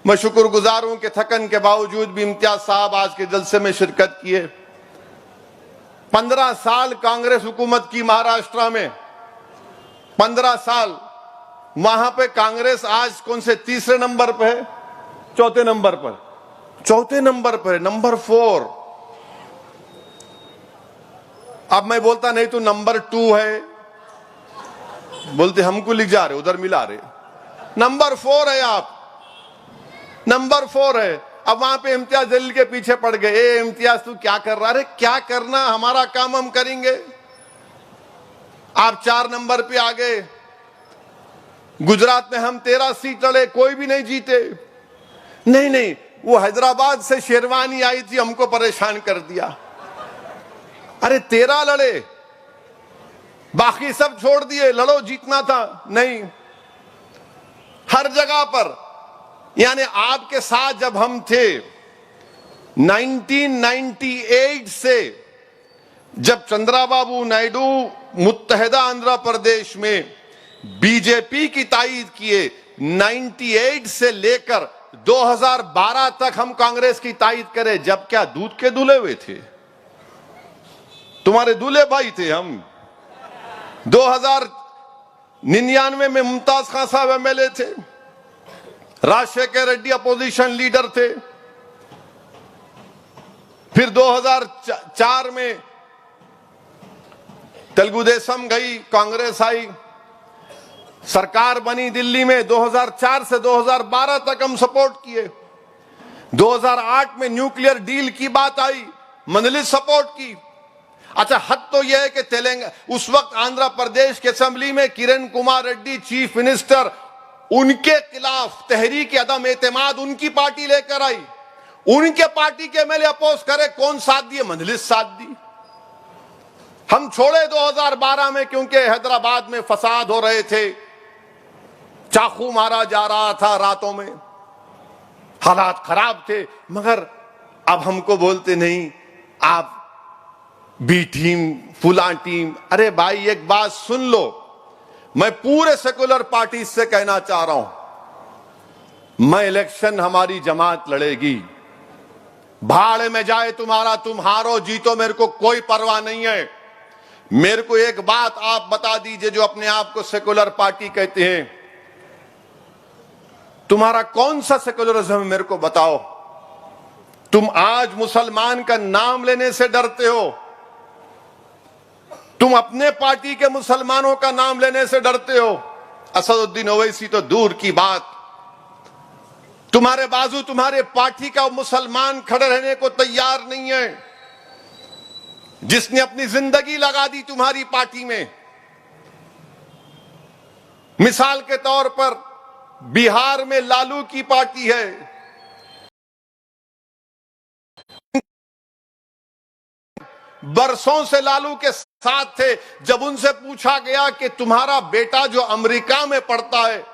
मैं शुक्रगुजार हूं कि थकन के बावजूद भी इम्तियाज साहब आज के जलसे में शिरकत किए। 15 साल कांग्रेस हुकूमत की महाराष्ट्र में, 15 साल। वहां पे कांग्रेस आज कौन से तीसरे नंबर पे है? चौथे नंबर पर। चौथे नंबर पर, नंबर 4। अब मैं बोलता नहीं तो नंबर 2 है, बोलते हमको लिख जा रहे, उधर मिला रहे। नंबर 4 है आप, नंबर 4 है। अब वहां पे इम्तियाज जलील के पीछे पड़ गए। ए इम्तियाज तू क्या कर रहा है? क्या करना, हमारा काम हम करेंगे। आप 4 नंबर पे आ गए। गुजरात में हम 13 सीट लड़े, कोई भी नहीं जीते। नहीं, वो हैदराबाद से शेरवानी आई थी, हमको परेशान कर दिया। अरे 13 लड़े, बाकी सब छोड़ दिए। लड़ो, जीतना था नहीं। हर जगह पर, यानी आपके साथ जब हम थे 1998 से, जब चंद्राबाबू नायडू मुत्तहिदा आंध्र प्रदेश में बीजेपी की तायीद किए, 98 से लेकर 2012 तक हम कांग्रेस की तायीद करें। जब क्या दूध के दूल्हे हुए थे? तुम्हारे दूल्हे भाई थे हम। 2099 में मुमताज खान साहब एमएलए थे, राजशेखर रेड्डी अपोजिशन लीडर थे। फिर 2004 में तेलुगु देशम गई, कांग्रेस आई, सरकार बनी दिल्ली में। 2004 से 2012 तक हम सपोर्ट किए। 2008 में न्यूक्लियर डील की बात आई, मजलिस सपोर्ट की। अच्छा, हद तो यह है कि उस वक्त आंध्र प्रदेश की असेंबली में किरण कुमार रेड्डी चीफ मिनिस्टर, उनके खिलाफ तहरीक अदम एतमाद उनकी पार्टी लेकर आई। उनके पार्टी के एमएलए अपोज करे, कौन साथ दिए? मजलिस साथ दी। हम छोड़े 2012 में, क्योंकि हैदराबाद में फसाद हो रहे थे, चाकू मारा जा रहा था रातों में, हालात खराब थे। मगर अब हमको बोलते नहीं, आप बी टीम, फुला टीम। अरे भाई एक बात सुन लो, मैं पूरे सेकुलर पार्टी से कहना चाह रहा हूं, मैं इलेक्शन हमारी जमात लड़ेगी। भाड़ में जाए तुम्हारा, तुम हारो जीतो, मेरे को कोई परवाह नहीं है। मेरे को एक बात आप बता दीजिए, जो अपने आप को सेकुलर पार्टी कहते हैं, तुम्हारा कौन सा सेकुलरिज्म है? मेरे को बताओ। तुम आज मुसलमान का नाम लेने से डरते हो, तुम अपने पार्टी के मुसलमानों का नाम लेने से डरते हो। असदुद्दीन ओवैसी तो दूर की बात, तुम्हारे बाजू तुम्हारे पार्टी का मुसलमान खड़े रहने को तैयार नहीं है, जिसने अपनी जिंदगी लगा दी तुम्हारी पार्टी में। मिसाल के तौर पर बिहार में लालू की पार्टी है, बरसों से लालू के साथ थे। जब उनसे पूछा गया कि तुम्हारा बेटा जो अमेरिका में पढ़ता है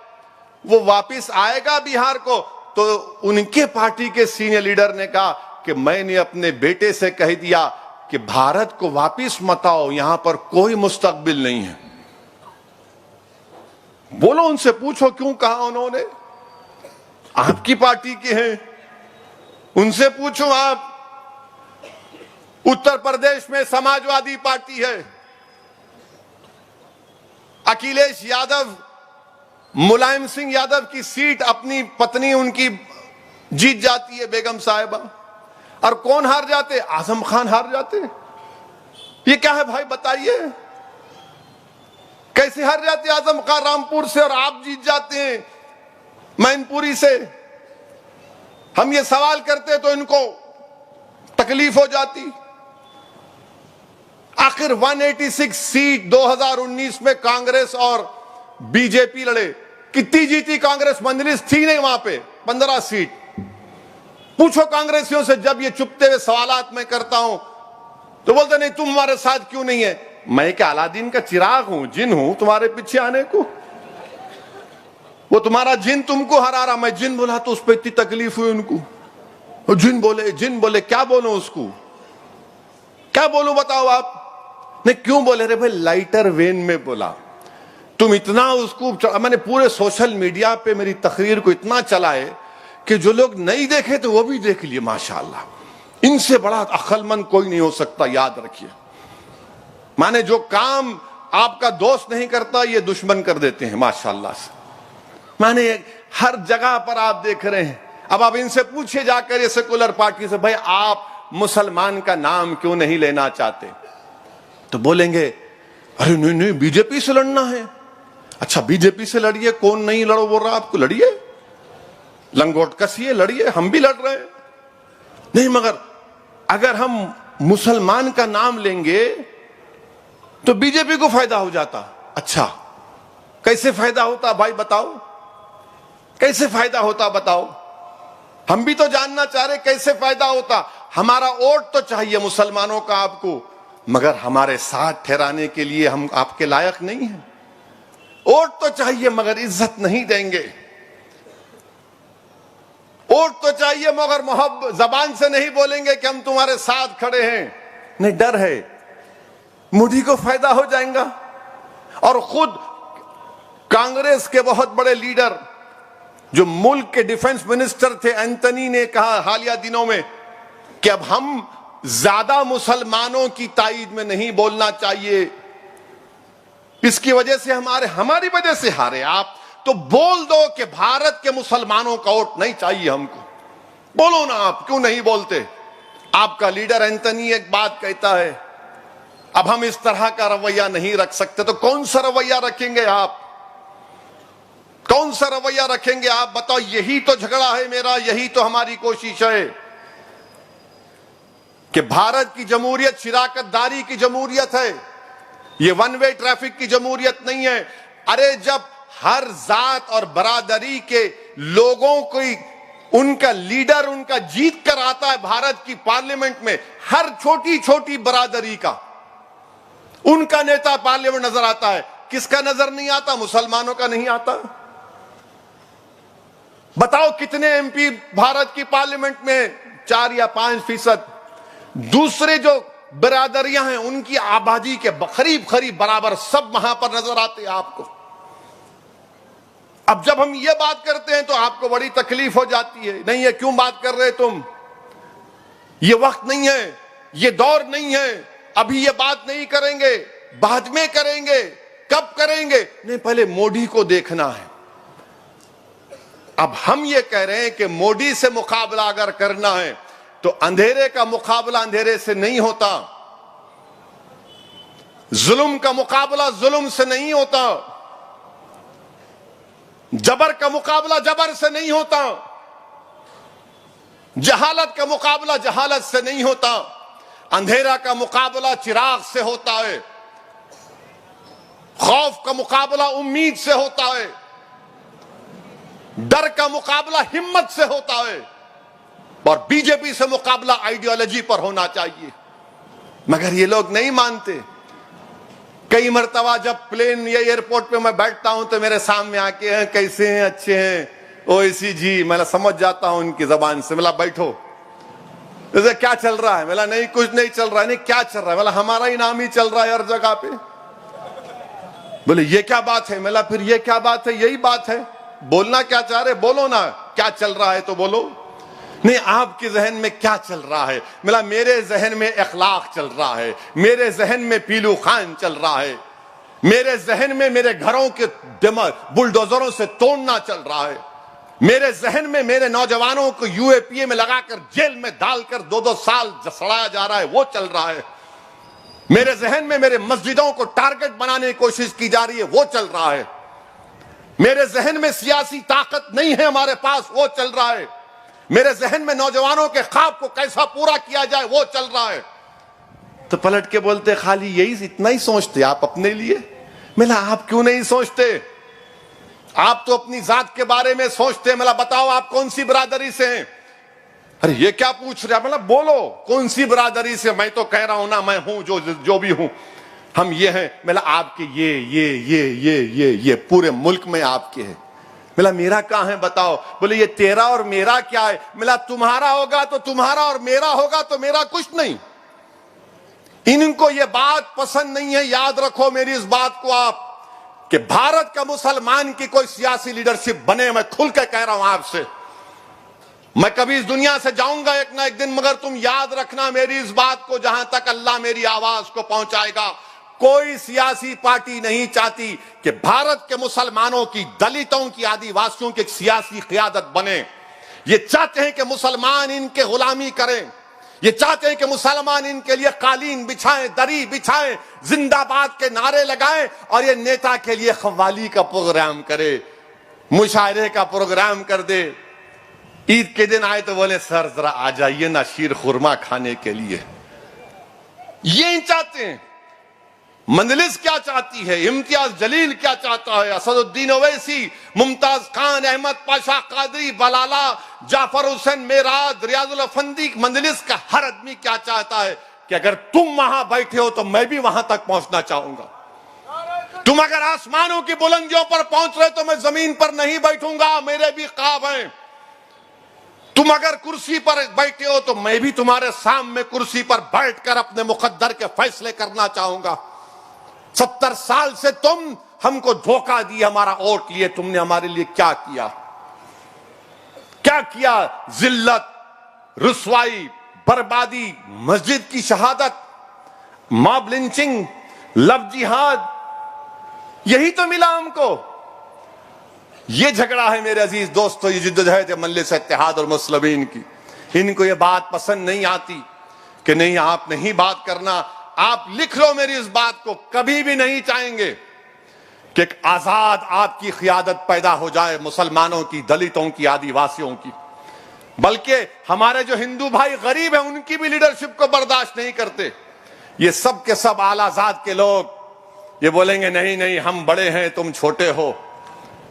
वो वापस आएगा बिहार को, तो उनके पार्टी के सीनियर लीडर ने कहा कि मैंने अपने बेटे से कह दिया कि भारत को वापस मत आओ, यहां पर कोई मुस्तकबिल नहीं है। बोलो, उनसे पूछो क्यों कहा उन्होंने। आपकी पार्टी के हैं, उनसे पूछो। आप उत्तर प्रदेश में समाजवादी पार्टी है, अखिलेश यादव, मुलायम सिंह यादव की सीट अपनी पत्नी उनकी जीत जाती है, बेगम साहिबा। और कौन हार जाते? आजम खान हार जाते। ये क्या है भाई, बताइए कैसे हार जाते आजम खान रामपुर से और आप जीत जाते हैं मैनपुरी से। हम ये सवाल करते तो इनको तकलीफ हो जाती। आखिर 186 सीट 2019 में कांग्रेस और बीजेपी लड़े, कितनी जीती कांग्रेस? मजलिस थी नहीं वहां पे। 15 सीट। पूछो कांग्रेसियों से, जब ये चुपते हुए सवालात मैं करता हूं तो बोलते नहीं तुम हमारे साथ क्यों नहीं है। मैं क्या अलादीन का चिराग हूं, जिन हूं तुम्हारे पीछे आने को? वो तुम्हारा जिन तुमको हरा रहा, मैं जिन बोला तो उस पर इतनी तकलीफ हुई उनको। वो जिन बोले क्या बोलो उसको, क्या बोलूं बताओ आप? नहीं क्यों बोले? रे भाई लाइटर वेन में बोला। तुम इतना उसको, मैंने पूरे सोशल मीडिया पे मेरी तकरीर को इतना चलाए कि जो लोग नहीं देखे तो वो भी देख लिए। माशाअल्लाह, इनसे बड़ा अक्लमंद कोई नहीं हो सकता, याद रखिए। माने जो काम आपका दोस्त नहीं करता ये दुश्मन कर देते हैं माशाअल्लाह से। माने हर जगह पर आप देख रहे हैं। अब आप इनसे पूछिए जाकर, ये सेकुलर पार्टी से, भाई आप मुसलमान का नाम क्यों नहीं लेना चाहते? तो बोलेंगे अरे नहीं नहीं बीजेपी से लड़ना है। अच्छा बीजेपी से लड़िए, कौन नहीं लड़ो बोल रहा आपको? लड़िए, लंगोट कसिए, लड़िए, हम भी लड़ रहे हैं। नहीं मगर अगर हम मुसलमान का नाम लेंगे तो बीजेपी को फायदा हो जाता। अच्छा कैसे फायदा होता भाई बताओ, कैसे फायदा होता बताओ? हम भी तो जानना चाह रहे कैसे फायदा होता। हमारा वोट तो चाहिए मुसलमानों का आपको, मगर हमारे साथ ठहराने के लिए हम आपके लायक नहीं हैं। वोट तो चाहिए मगर इज्जत नहीं देंगे। वोट तो चाहिए मगर मोहब्बत, जबान से नहीं बोलेंगे कि हम तुम्हारे साथ खड़े हैं। नहीं, डर है मोदी को फायदा हो जाएगा। और खुद कांग्रेस के बहुत बड़े लीडर जो मुल्क के डिफेंस मिनिस्टर थे, एंटनी ने कहा हालिया दिनों में कि अब हम ज्यादा मुसलमानों की ताईद में नहीं बोलना चाहिए, इसकी वजह से हमारी वजह से हारे। आप तो बोल दो कि भारत के मुसलमानों का वोट नहीं चाहिए हमको, बोलो ना। आप क्यों नहीं बोलते? आपका लीडर एंटनी एक बात कहता है, अब हम इस तरह का रवैया नहीं रख सकते। तो कौन सा रवैया रखेंगे आप? कौन सा रवैया रखेंगे आप बताओ? यही तो झगड़ा है मेरा, यही तो हमारी कोशिश है कि भारत की जमहूरियत शिराकतदारी की जमहूरियत है, ये वन वे ट्रैफिक की जमहूरियत नहीं है। अरे जब हर जात और बरादरी के लोगों की उनका लीडर उनका जीत कर आता है भारत की पार्लियामेंट में, हर छोटी छोटी बरादरी का उनका नेता पार्लियामेंट नजर आता है। किसका नजर नहीं आता? मुसलमानों का नहीं आता। बताओ कितने एमपी भारत की पार्लियामेंट में? 4 या 5%। दूसरे जो बरादरियां हैं उनकी आबादी के करीब करीब बराबर सब वहां पर नजर आते हैं आपको। अब जब हम ये बात करते हैं तो आपको बड़ी तकलीफ हो जाती है। नहीं है क्यों बात कर रहे तुम? ये वक्त नहीं है, ये दौर नहीं है, अभी ये बात नहीं करेंगे, बाद में करेंगे। कब करेंगे? नहीं, पहले मोदी को देखना है। अब हम ये कह रहे हैं कि मोदी से मुकाबला अगर करना है तो अंधेरे का मुकाबला अंधेरे से नहीं होता, जुल्म का मुकाबला जुल्म से नहीं होता, जबर का मुकाबला जबर से नहीं होता, जहालत का मुकाबला जहालत से नहीं होता, अंधेरा का मुकाबला चिराग से होता है, खौफ का मुकाबला उम्मीद से होता है, डर का मुकाबला हिम्मत से होता है, और बीजेपी से मुकाबला आइडियोलॉजी पर होना चाहिए। मगर ये लोग नहीं मानते। कई मर्तबा जब प्लेन या एयरपोर्ट पे मैं बैठता हूं तो मेरे सामने आके हैं, कैसे हैं, अच्छे हैं, ओएसी जी, मैं समझ जाता हूं उनकी जबान से। मेरा बैठो, जैसे क्या चल रहा है? मेरा नहीं कुछ नहीं चल रहा है। नहीं क्या चल रहा है? मेरा हमारा ही नाम ही चल रहा है हर जगह पे। बोले ये क्या बात है? मेरा फिर ये क्या बात है? यही बात है। बोलना क्या चाह रहे? बोलो ना, क्या चल रहा है तो बोलो। नहीं, आपके जहन में क्या चल रहा है? मिला मेरे जहन में अखलाक चल रहा है, मेरे जहन में पीलू खान चल रहा है, मेरे जहन में मेरे घरों के बुलडोजरों से तोड़ना चल रहा है, मेरे जहन में मेरे नौजवानों को यूएपीए में लगाकर जेल में डालकर 2-2 साल सड़ाया जा रहा है, वो चल रहा है। मेरे जहन में मेरे मस्जिदों को टारगेट बनाने की कोशिश की जा रही है, वो चल रहा है। मेरे जहन में सियासी ताकत नहीं है हमारे पास, वो चल रहा है। मेरे जहन में नौजवानों के ख्वाब को कैसा पूरा किया जाए, वो चल रहा है। तो पलट के बोलते खाली यही इतना ही सोचते आप अपने लिए। मिला आप क्यों नहीं सोचते? आप तो अपनी जात के बारे में सोचते हैं, मतलब बताओ आप कौन सी बिरादरी से हैं? अरे ये क्या पूछ रहे हैं, मतलब बोलो कौन सी बिरादरी से। मैं तो कह रहा हूं ना, मैं हूं जो भी हूं, हम ये हैं। मतलब आपके ये पूरे मुल्क में आपके हैं। मतलब मेरा कहां है बताओ? बोले ये तेरा और मेरा क्या है? मतलब तुम्हारा होगा तो तुम्हारा और मेरा होगा तो मेरा कुछ नहीं। इनको ये बात पसंद नहीं है। याद रखो मेरी इस बात को आप, कि भारत का मुसलमान की कोई सियासी लीडरशिप बने, मैं खुल के कह रहा हूं आपसे, मैं कभी इस दुनिया से जाऊंगा एक ना एक दिन, मगर तुम याद रखना मेरी इस बात को, जहां तक अल्लाह मेरी आवाज को पहुंचाएगा, कोई सियासी पार्टी नहीं चाहती कि भारत के मुसलमानों की, दलितों की, आदिवासियों की एक सियासी क़ियादत बने। ये चाहते हैं कि मुसलमान इनके गुलामी करें, ये चाहते हैं कि मुसलमान इनके लिए कालीन बिछाएं, दरी बिछाएं, जिंदाबाद के नारे लगाएं, और ये नेता के लिए खव्वाली का प्रोग्राम करे, मुशायरे का प्रोग्राम कर दे। ईद के दिन आए तो बोले सर जरा आ जाइए ना शीर खुरमा खाने के लिए। ये चाहते हैं। मंजलिस क्या चाहती है, इम्तियाज जलील क्या चाहता है, असदुद्दीन ओवैसी, मुमताज खान, अहमद पाशा कादरी, बलाला, जाफर हुसैन मेराज, रियाजुल अफंदी, मंजलिस का हर आदमी क्या चाहता है कि अगर तुम वहां बैठे हो तो मैं भी वहां तक पहुंचना चाहूंगा। तुम अगर आसमानों की बुलंदियों पर पहुंच रहे तो मैं जमीन पर नहीं बैठूंगा, मेरे भी ख्वाब हैं। तुम अगर कुर्सी पर बैठे हो तो मैं भी तुम्हारे सामने कुर्सी पर बैठकर अपने मुकद्दर के फैसले करना चाहूंगा। 70 साल से तुम हमको धोखा दिए, हमारा वोट लिए, तुमने हमारे लिए क्या किया? क्या किया? जिल्लत, रुसवाई, बर्बादी, मस्जिद की शहादत, मॉब लिंचिंग, लव जिहाद, यही तो मिला हमको। ये झगड़ा है मेरे अजीज दोस्तों, ये जिद्दोजहद मजलिस इत्तेहाद और मुस्लिमीन की। इनको ये बात पसंद नहीं आती कि नहीं आप नहीं बात करना। आप लिख लो मेरी इस बात को, कभी भी नहीं चाहेंगे कि एक आजाद आपकी क़ियादत पैदा हो जाए, मुसलमानों की, दलितों की, आदिवासियों की। बल्कि हमारे जो हिंदू भाई गरीब हैं उनकी भी लीडरशिप को बर्दाश्त नहीं करते। ये सब के सब आलाजाद के लोग ये बोलेंगे नहीं नहीं हम बड़े हैं तुम छोटे हो।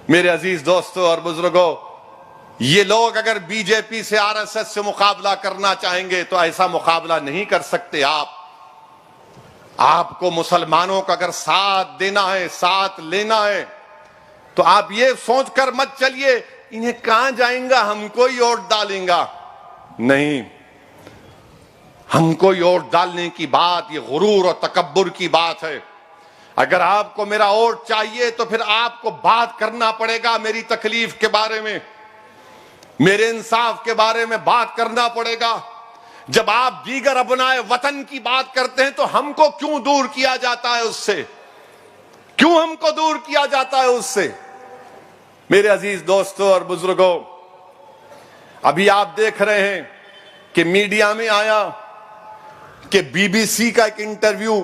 मेरे अजीज दोस्तों और बुजुर्गों, ये लोग अगर बीजेपी से, आरएसएस से मुकाबला करना चाहेंगे तो ऐसा मुकाबला नहीं कर सकते आप। आपको मुसलमानों का अगर साथ देना है, साथ लेना है, तो आप ये सोचकर मत चलिए इन्हें कहां जाएंगा, हमको ही वोट डालेंगा। नहीं, हमको ही वोट डालने की बात, ये गुरूर और तकब्बुर की बात है। अगर आपको मेरा वोट चाहिए तो फिर आपको बात करना पड़ेगा मेरी तकलीफ के बारे में, मेरे इंसाफ के बारे में बात करना पड़ेगा। जब आप दीगर अपनाए वतन की बात करते हैं तो हमको क्यों दूर किया जाता है उससे? क्यों हमको दूर किया जाता है उससे? मेरे अजीज दोस्तों और बुजुर्गों, अभी आप देख रहे हैं कि मीडिया में आया कि बीबीसी का एक इंटरव्यू,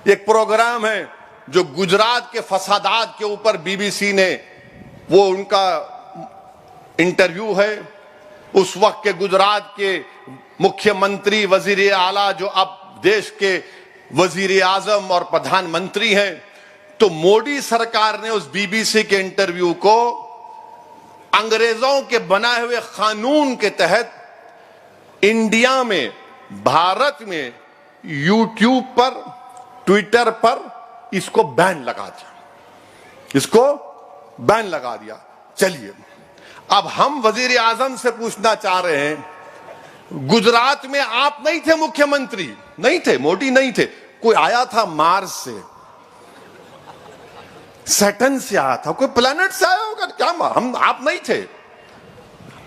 एक प्रोग्राम है जो गुजरात के फसादात के ऊपर बीबीसी ने, वो उनका इंटरव्यू है। उस वक्त के गुजरात के मुख्यमंत्री, वजीर आला, जो अब देश के वजीर आजम और प्रधानमंत्री हैं, तो मोदी सरकार ने उस बीबीसी के इंटरव्यू को अंग्रेजों के बनाए हुए कानून के तहत इंडिया में, भारत में, यूट्यूब पर, ट्विटर पर इसको बैन लगा दिया, इसको बैन लगा दिया। चलिए अब हम वजीर आजम से पूछना चाह रहे हैं, गुजरात में आप नहीं थे मुख्यमंत्री, नहीं थे, मोदी नहीं थे, कोई आया था मार्स से, सैटर्न से आया था, कोई प्लेनेट से आया होगा क्या? हम, आप नहीं थे,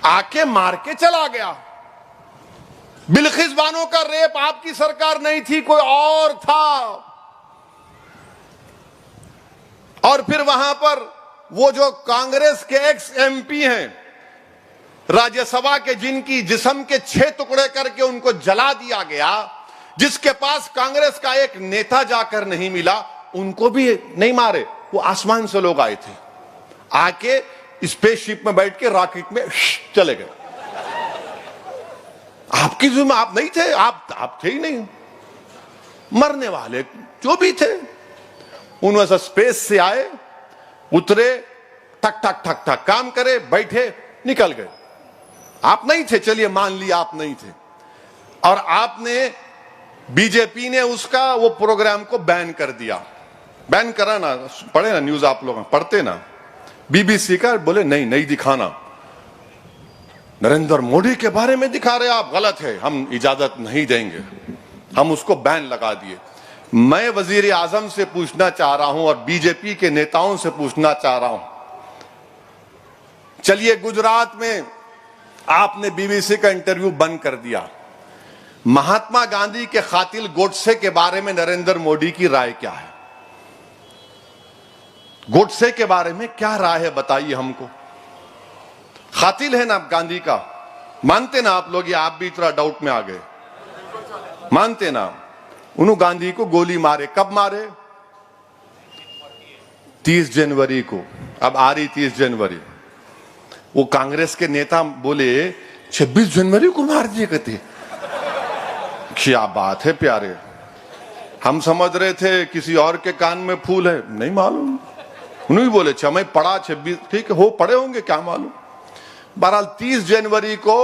आके मार के चला गया। बिल्किस बानो का रेप आपकी सरकार नहीं थी, कोई और था। और फिर वहां पर वो जो कांग्रेस के एक्स एमपी हैं राज्यसभा के, जिनकी जिस्म के 6 टुकड़े करके उनको जला दिया गया, जिसके पास कांग्रेस का एक नेता जाकर नहीं मिला, उनको भी नहीं मारे। वो आसमान से लोग आए थे, आके स्पेसशिप में बैठ के रॉकेट में चले गए। आपकी जिम्मे आप नहीं थे, आप थे ही नहीं। मरने वाले जो भी थे उनमें से स्पेस से आए, उतरे, ठक ठक ठक ठक काम करे, बैठे, निकल गए। आप नहीं थे, चलिए मान लिया आप नहीं थे, और आपने, बीजेपी ने उसका वो प्रोग्राम को बैन कर दिया। बैन करा ना, पढ़े ना न्यूज, आप लोग पढ़ते ना, बीबीसी का, बोले नहीं नहीं दिखाना, नरेंद्र मोदी के बारे में दिखा रहे आप, गलत है, हम इजाजत नहीं देंगे, हम उसको बैन लगा दिए। मैं वजीर आजम से पूछना चाह रहा हूं और बीजेपी के नेताओं से पूछना चाह रहा हूं, चलिए गुजरात में आपने बीबीसी का इंटरव्यू बंद कर दिया, महात्मा गांधी के कातिल गोडसे के बारे में नरेंद्र मोदी की राय क्या है? गोडसे के बारे में क्या राय है बताइए हमको। कातिल है ना गांधी का, मानते ना आप लोग, या आप भी थोड़ा डाउट में आ गए? मानते ना? उन्होंने गांधी को गोली मारे, कब मारे? 30 जनवरी को। अब आ रही 30 जनवरी, वो कांग्रेस के नेता बोले 26 जनवरी को मार दिए कहते। क्या बात है प्यारे, हम समझ रहे थे किसी और के कान में फूल है, नहीं मालूम। उन्होंने बोले अच्छा मैं पढ़ा 26, ठीक है, हो पढ़े होंगे, क्या मालूम। बहरहाल 30 जनवरी को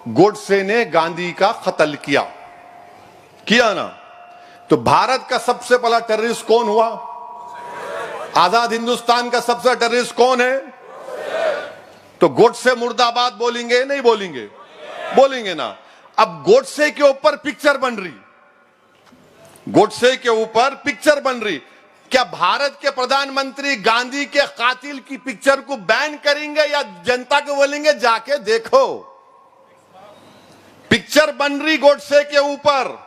गोडसे ने गांधी का कत्ल किया ना, तो भारत का सबसे बड़ा टेररिस्ट कौन हुआ? आजाद हिंदुस्तान का सबसे टेररिस्ट कौन है? तो गोडसे मुर्दाबाद बोलेंगे नहीं बोलेंगे? बोलेंगे ना। अब गोडसे के ऊपर पिक्चर बन रही, गोडसे के ऊपर पिक्चर बन रही, क्या भारत के प्रधानमंत्री गांधी के कातिल की पिक्चर को बैन करेंगे या जनता को बोलेंगे जाके देखो? पिक्चर बन रही गोडसे के ऊपर,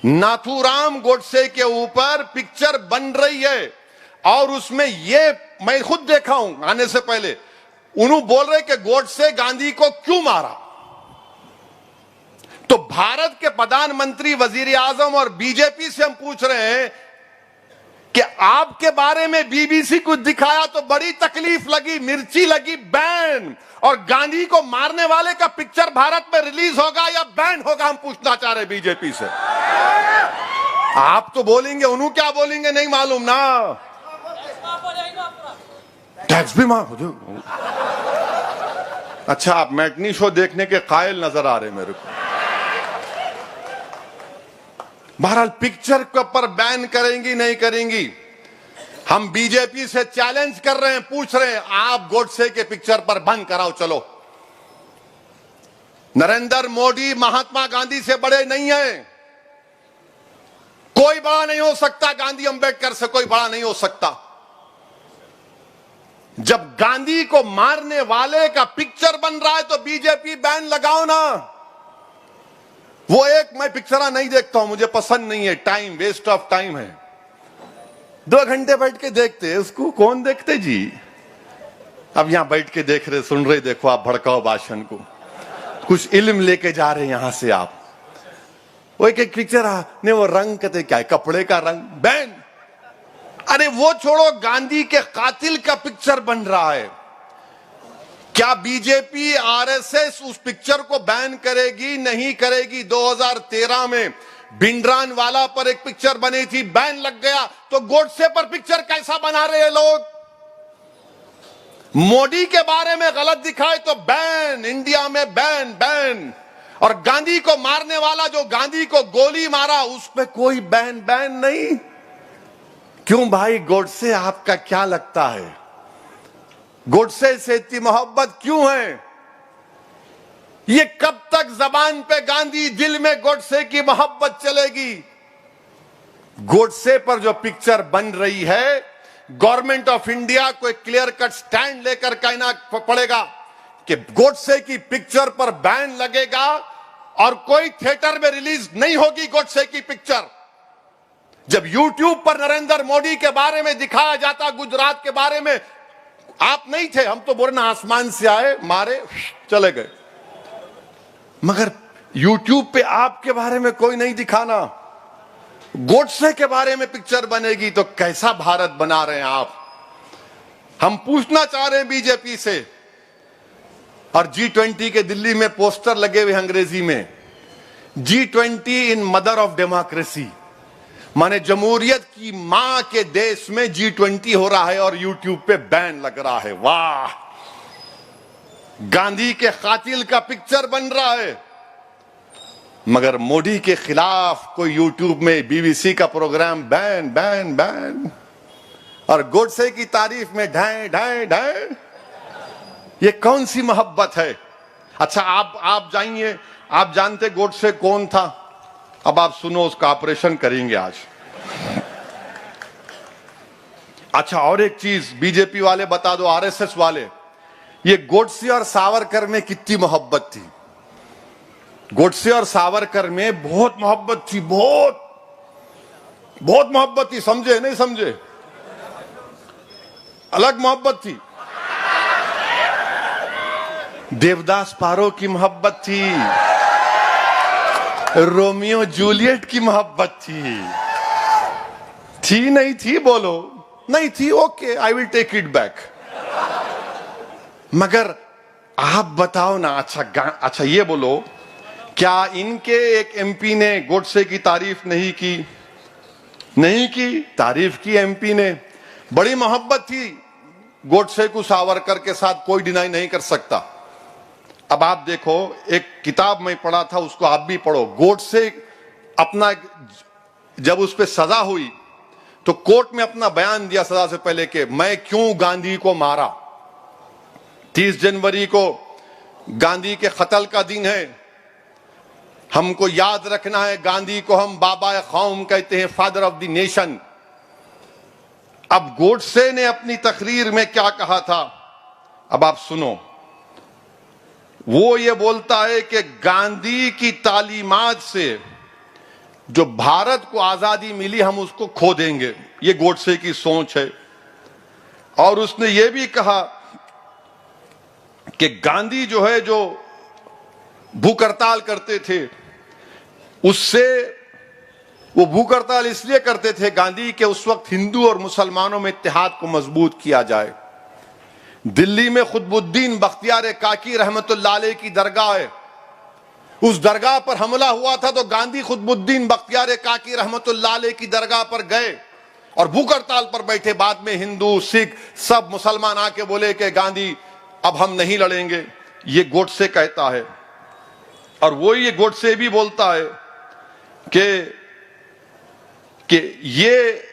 नाथूराम गोडसे के ऊपर पिक्चर बन रही है, और उसमें ये मैं खुद देखा हूं आने से पहले, उन्होंने बोल रहे कि गोडसे गांधी को क्यों मारा। तो भारत के प्रधानमंत्री, वजीर आजम और बीजेपी से हम पूछ रहे हैं कि आपके बारे में बीबीसी को दिखाया तो बड़ी तकलीफ लगी, मिर्ची लगी, बैन, और गांधी को मारने वाले का पिक्चर भारत में रिलीज होगा या बैन होगा, हम पूछना चाह रहे बीजेपी से। आप तो बोलेंगे, उन्होंने क्या बोलेंगे नहीं मालूम ना, टैक्स भी माफ हो। अच्छा, आप मैटनी शो देखने के कायल नजर आ रहे मेरे को। बहरहाल पिक्चर के ऊपर बैन करेंगी नहीं करेंगी, हम बीजेपी से चैलेंज कर रहे हैं, पूछ रहे हैं, आप गोडसे के पिक्चर पर बंद कराओ। चलो, नरेंद्र मोदी महात्मा गांधी से बड़े नहीं है, कोई बड़ा नहीं हो सकता, गांधी अंबेडकर से कोई बड़ा नहीं हो सकता। जब गांधी को मारने वाले का पिक्चर बन रहा है तो बीजेपी बैन लगाओ ना। वो एक मैं पिक्चर नहीं देखता हूं, मुझे पसंद नहीं है, टाइम वेस्ट ऑफ टाइम है। 2 घंटे बैठ के देखते, उसको कौन देखते जी? अब यहां बैठ के देख रहे, सुन रहे, देखो आप भड़काओ भाषण को, कुछ इल्म लेके जा रहे हैं यहां से आप। वो एक पिक्चर ने वो रंग कहते क्या है, कपड़े का रंग, बैन। अरे वो छोड़ो, गांधी के कातिल का पिक्चर बन रहा है, क्या बीजेपी आरएसएस उस पिक्चर को बैन करेगी नहीं करेगी? 2013 में भिंडरानवाला पर एक पिक्चर बनी थी, बैन लग गया, तो गोडसे पर पिक्चर कैसा बना रहे हैं लोग? मोदी के बारे में गलत दिखाए तो बैन, इंडिया में बैन बैन, और गांधी को मारने वाला जो गांधी को गोली मारा उस पर कोई बैन बैन नहीं। क्यों भाई, गोडसे आपका क्या लगता है? गोडसे से इतनी मोहब्बत क्यों है? ये कब तक जबान पे गांधी, दिल में गोडसे की मोहब्बत चलेगी? गोडसे पर जो पिक्चर बन रही है, गवर्नमेंट ऑफ इंडिया को एक क्लियर कट स्टैंड लेकर कहना पड़ेगा कि गोडसे की पिक्चर पर बैन लगेगा और कोई थिएटर में रिलीज नहीं होगी गोडसे की पिक्चर। जब यूट्यूब पर नरेंद्र मोदी के बारे में दिखाया जाता, गुजरात के बारे में, आप नहीं थे, हम तो बोले ना आसमान से आए, मारे, चले गए, मगर यूट्यूब पे आपके बारे में कोई नहीं दिखाना। गोडसे के बारे में पिक्चर बनेगी तो कैसा भारत बना रहे हैं आप? हम पूछना चाह रहे हैं बीजेपी से। और G20 के दिल्ली में पोस्टर लगे हुए अंग्रेजी में, G20 in mother of democracy. माने जमहूरियत की मां के देश में G20 हो रहा है और यूट्यूब पे बैन लग रहा है। वाह, गांधी के कातिल का पिक्चर बन रहा है, मगर मोदी के खिलाफ कोई यूट्यूब में बीबीसी का प्रोग्राम बैन बैन बैन, और गोडसे की तारीफ में ढाए ढाए ढाए। ये कौन सी मोहब्बत है? अच्छा, आप जाइए, आप जानते गोडसे कौन था? अब आप सुनो, उसका ऑपरेशन करेंगे आज। अच्छा, और एक चीज बीजेपी वाले बता दो, आरएसएस वाले, ये गोडसे और सावरकर में कितनी मोहब्बत थी। गोडसे और सावरकर में बहुत मोहब्बत थी, बहुत बहुत मोहब्बत थी। समझे नहीं समझे? अलग मोहब्बत थी। देवदास पारो की मोहब्बत थी, रोमियो जूलियट की मोहब्बत थी नहीं थी? बोलो नहीं थी। Okay, I will take it back. मगर आप बताओ ना, अच्छा ये बोलो, क्या इनके एक एमपी ने गोडसे की तारीफ नहीं की? नहीं की, तारीफ की एमपी ने। बड़ी मोहब्बत थी गोडसे को सावरकर के साथ, कोई डिनाई नहीं कर सकता। अब आप देखो, एक किताब में पढ़ा था, उसको आप भी पढ़ो। गोडसे अपना, जब उस पर सजा हुई तो कोर्ट में अपना बयान दिया सजा से पहले के, मैं क्यों गांधी को मारा। 30 जनवरी को गांधी के कत्ल का दिन है, हमको याद रखना है। गांधी को हम बाबा कौम कहते हैं, फादर ऑफ द नेशन। अब गोडसे ने अपनी तकरीर में क्या कहा था, अब आप सुनो। वो ये बोलता है कि गांधी की तालीमात से जो भारत को आजादी मिली, हम उसको खो देंगे। ये गोडसे की सोच है। और उसने ये भी कहा कि गांधी जो है, जो भूख हड़ताल करते थे, उससे वो भूख हड़ताल इसलिए करते थे गांधी के उस वक्त हिंदू और मुसलमानों में इत्तेहाद को मजबूत किया जाए। दिल्ली में खुतबुद्दीन बख्तियार काकी रहमतुल्लाह अलैह की दरगाह है, उस दरगाह पर हमला हुआ था तो गांधी खुतबुद्दीन बख्तियार काकी रहमतुल्लाह अलैह की दरगाह पर गए और भूख हड़ताल पर बैठे। बाद में हिंदू सिख सब मुसलमान आके बोले कि गांधी अब हम नहीं लड़ेंगे। ये गोडसे कहता है। और वो ये गोडसे भी बोलता है कि ये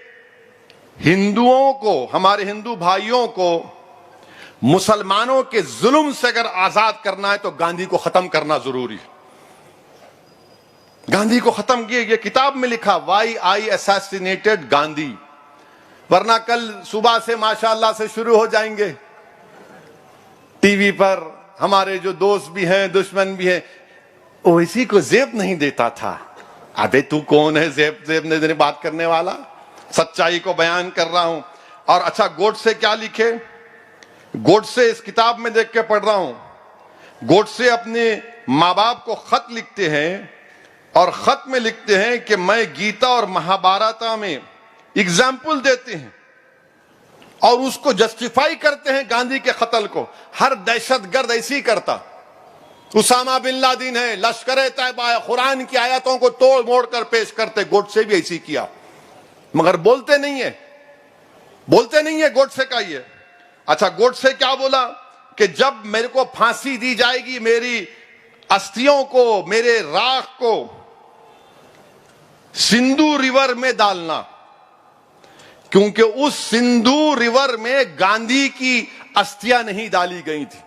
हिंदुओं को, हमारे हिंदू भाइयों को मुसलमानों के जुल्म से अगर आजाद करना है तो गांधी को खत्म करना जरूरी है। गांधी को खत्म किए, ये किताब में लिखा, वाई आई असैसिनेटेड गांधी। वरना कल सुबह से माशाअल्लाह से शुरू हो जाएंगे टीवी पर। हमारे जो दोस्त भी हैं, दुश्मन भी हैं, ओवैसी को जेब नहीं देता था। अबे तू कौन है जेब नहीं देने बात करने वाला? सच्चाई को बयान कर रहा हूं। और अच्छा, गोडसे क्या लिखे? गोडसे इस किताब में देख के पढ़ रहा हूं, गोडसे अपने माँ बाप को खत लिखते हैं और खत में लिखते हैं कि मैं गीता और महाभारत में एग्जाम्पल देते हैं और उसको जस्टिफाई करते हैं गांधी के कत्ल को। हर दहशतगर्द ऐसी करता। उसामा बिन लादेन है, लश्कर तैयबा, कुरान की आयतों को तोड़ मोड़ कर पेश करते। गोडसे भी ऐसी किया, मगर बोलते नहीं है गोडसे का ये। अच्छा, गोडसे क्या बोला कि जब मेरे को फांसी दी जाएगी, मेरी अस्थियों को, मेरे राख को सिंधु रिवर में डालना, क्योंकि उस सिंधु रिवर में गांधी की अस्थियां नहीं डाली गई थी।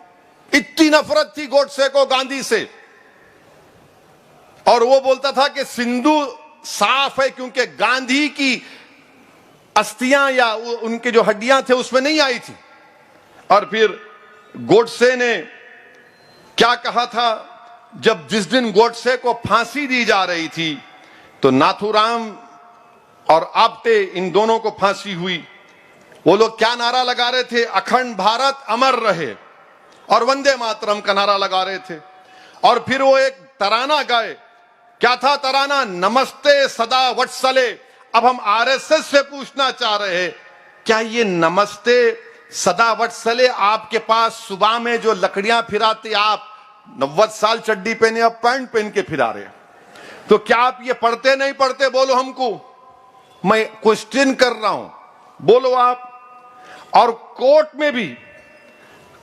इतनी नफरत थी गोडसे को गांधी से। और वो बोलता था कि सिंधु साफ है क्योंकि गांधी की अस्थियां या उनके जो हड्डियां थे उसमें नहीं आई थी। और फिर गोडसे ने क्या कहा था, जब जिस दिन गोडसे को फांसी दी जा रही थी तो नाथूराम और आप्टे, इन दोनों को फांसी हुई। वो लोग क्या नारा लगा रहे थे? अखंड भारत अमर रहे और वंदे मातरम का नारा लगा रहे थे। और फिर वो एक तराना गाए। क्या था तराना? नमस्ते सदा वत्सले। अब हम आरएसएस से पूछना चाह रहे हैं, क्या ये नमस्ते सदा वत्सले आपके पास सुबह में जो लकड़ियां फिराते, आप 90 साल चड्डी पहने, अब पैंट पहन के फिरा रहे, तो क्या आप ये पढ़ते नहीं पढ़ते? बोलो हमको। मैं क्वेश्चन कर रहा हूं, बोलो आप। और कोर्ट में भी,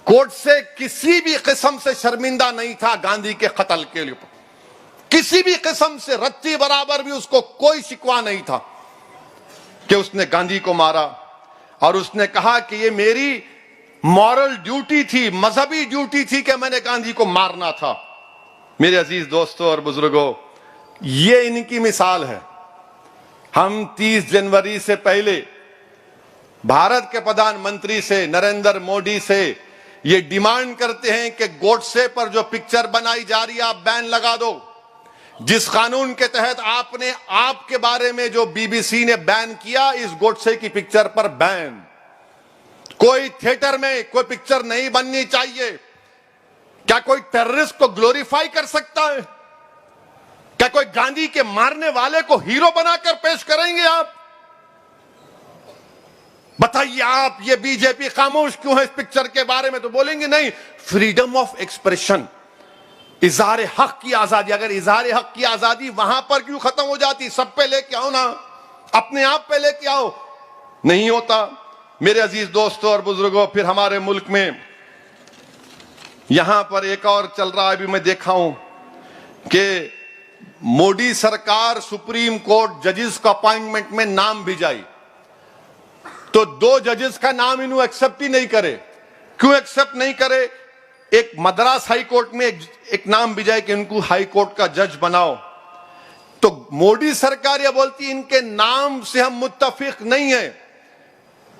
कोर्ट से किसी भी किस्म से शर्मिंदा नहीं था गांधी के कत्ल के लिए, किसी भी किस्म से रत्ती बराबर भी उसको कोई शिकवा नहीं था कि उसने गांधी को मारा। और उसने कहा कि ये मेरी मॉरल ड्यूटी थी, मजहबी ड्यूटी थी कि मैंने गांधी को मारना था। मेरे अजीज दोस्तों और बुजुर्गों, ये इनकी मिसाल है। हम 30 जनवरी से पहले भारत के प्रधानमंत्री से, नरेंद्र मोदी से ये डिमांड करते हैं कि गोडसे पर जो पिक्चर बनाई जा रही है आप बैन लगा दो। जिस कानून के तहत आपने आपके बारे में जो बीबीसी ने बैन किया, इस गोडसे की पिक्चर पर बैन। कोई थिएटर में कोई पिक्चर नहीं बननी चाहिए। क्या कोई टेररिस्ट को ग्लोरीफाई कर सकता है? क्या कोई गांधी के मारने वाले को हीरो बनाकर पेश करेंगे आप? बताइए आप, ये बीजेपी खामोश क्यों है इस पिक्चर के बारे में? तो बोलेंगे नहीं, फ्रीडम ऑफ एक्सप्रेशन, इजहार हक की आजादी। अगर इजहार हक की आजादी वहां पर क्यों खत्म हो जाती? सब पे लेके आओ ना, अपने आप पे लेके आओ। नहीं होता। मेरे अजीज दोस्तों और बुजुर्गों, फिर हमारे मुल्क में यहां पर एक और चल रहा है, अभी मैं देखा हूं कि मोदी सरकार सुप्रीम कोर्ट जजेस का अपॉइंटमेंट में नाम भिजाई, तो 2 जजेस का नाम इन्हों एक्सेप्ट ही नहीं करे। क्यों एक्सेप्ट नहीं करे? एक मद्रास हाई कोर्ट में एक नाम भिजाए कि इनको हाई कोर्ट का जज बनाओ, तो मोदी सरकार यह बोलती इनके नाम से हम मुत्तफिक नहीं है,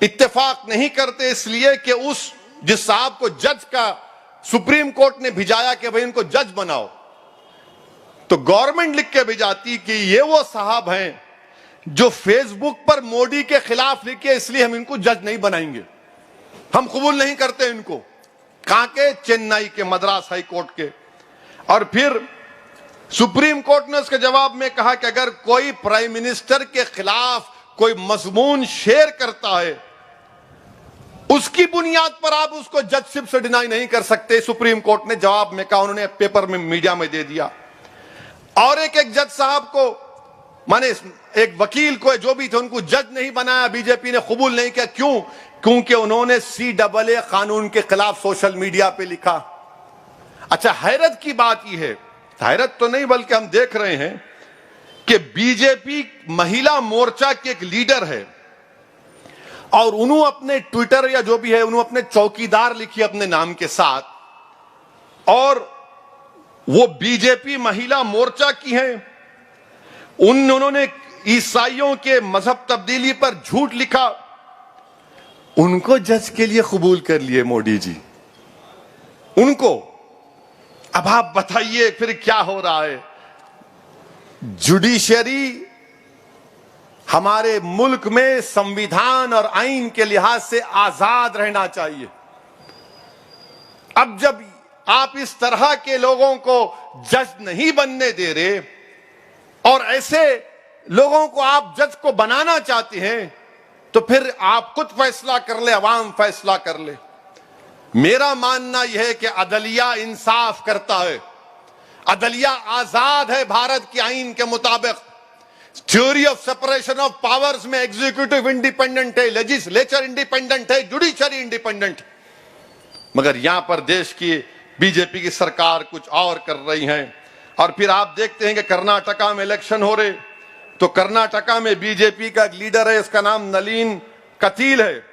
इत्तेफाक नहीं करते, इसलिए कि उस जिस साहब को जज का सुप्रीम कोर्ट ने भिजाया कि भाई इनको जज बनाओ, तो गवर्नमेंट लिख के भिजाती कि ये वो साहब हैं जो फेसबुक पर मोदी के खिलाफ लिखे, इसलिए हम इनको जज नहीं बनाएंगे, हम कबूल नहीं करते इनको। कहां के? चेन्नई के, मद्रास हाई कोर्ट के। और फिर सुप्रीम कोर्ट ने उसके जवाब में कहा कि अगर कोई प्राइम मिनिस्टर के खिलाफ कोई मजमून शेयर करता है, उसकी बुनियाद पर आप उसको जजशिप से डिनाई नहीं कर सकते। सुप्रीम कोर्ट ने जवाब में कहा, उन्होंने पेपर में मीडिया में दे दिया। और एक जज साहब को, माने एक वकील को, जो भी थे, उनको जज नहीं बनाया, बीजेपी ने कबूल नहीं किया। क्यों? क्योंकि उन्होंने CAA कानून के खिलाफ सोशल मीडिया पे लिखा। अच्छा, हैरत की बात यह है, हैरत तो नहीं बल्कि हम देख रहे हैं कि बीजेपी महिला मोर्चा के एक लीडर है और उन्होंने अपने ट्विटर या जो भी है, उन्होंने अपने चौकीदार लिखी अपने नाम के साथ, और वो बीजेपी महिला मोर्चा की हैं। उन्होंने ईसाइयों के मजहब तब्दीली पर झूठ लिखा, उनको जज के लिए कबूल कर लिए मोदी जी, उनको। अब आप बताइए फिर क्या हो रहा है? जुडिशरी हमारे मुल्क में संविधान और आइन के लिहाज से आजाद रहना चाहिए। अब जब आप इस तरह के लोगों को जज नहीं बनने दे रहे और ऐसे लोगों को आप जज को बनाना चाहते हैं, तो फिर आप खुद फैसला कर ले, अवाम फैसला कर ले। मेरा मानना यह है कि अदलिया इंसाफ करता है, अदलिया आजाद है भारत के आइन के मुताबिक। Theory of separation of powers में एग्जीक्यूटिव इंडिपेंडेंट है, लेजिस्लेचर इंडिपेंडेंट है, जुडिशरी इंडिपेंडेंट। मगर यहां पर देश की बीजेपी की सरकार कुछ और कर रही है। और फिर आप देखते हैं कि कर्नाटका में इलेक्शन हो रहे, तो कर्नाटका में बीजेपी का एक लीडर है, इसका नाम नलीन कतील है।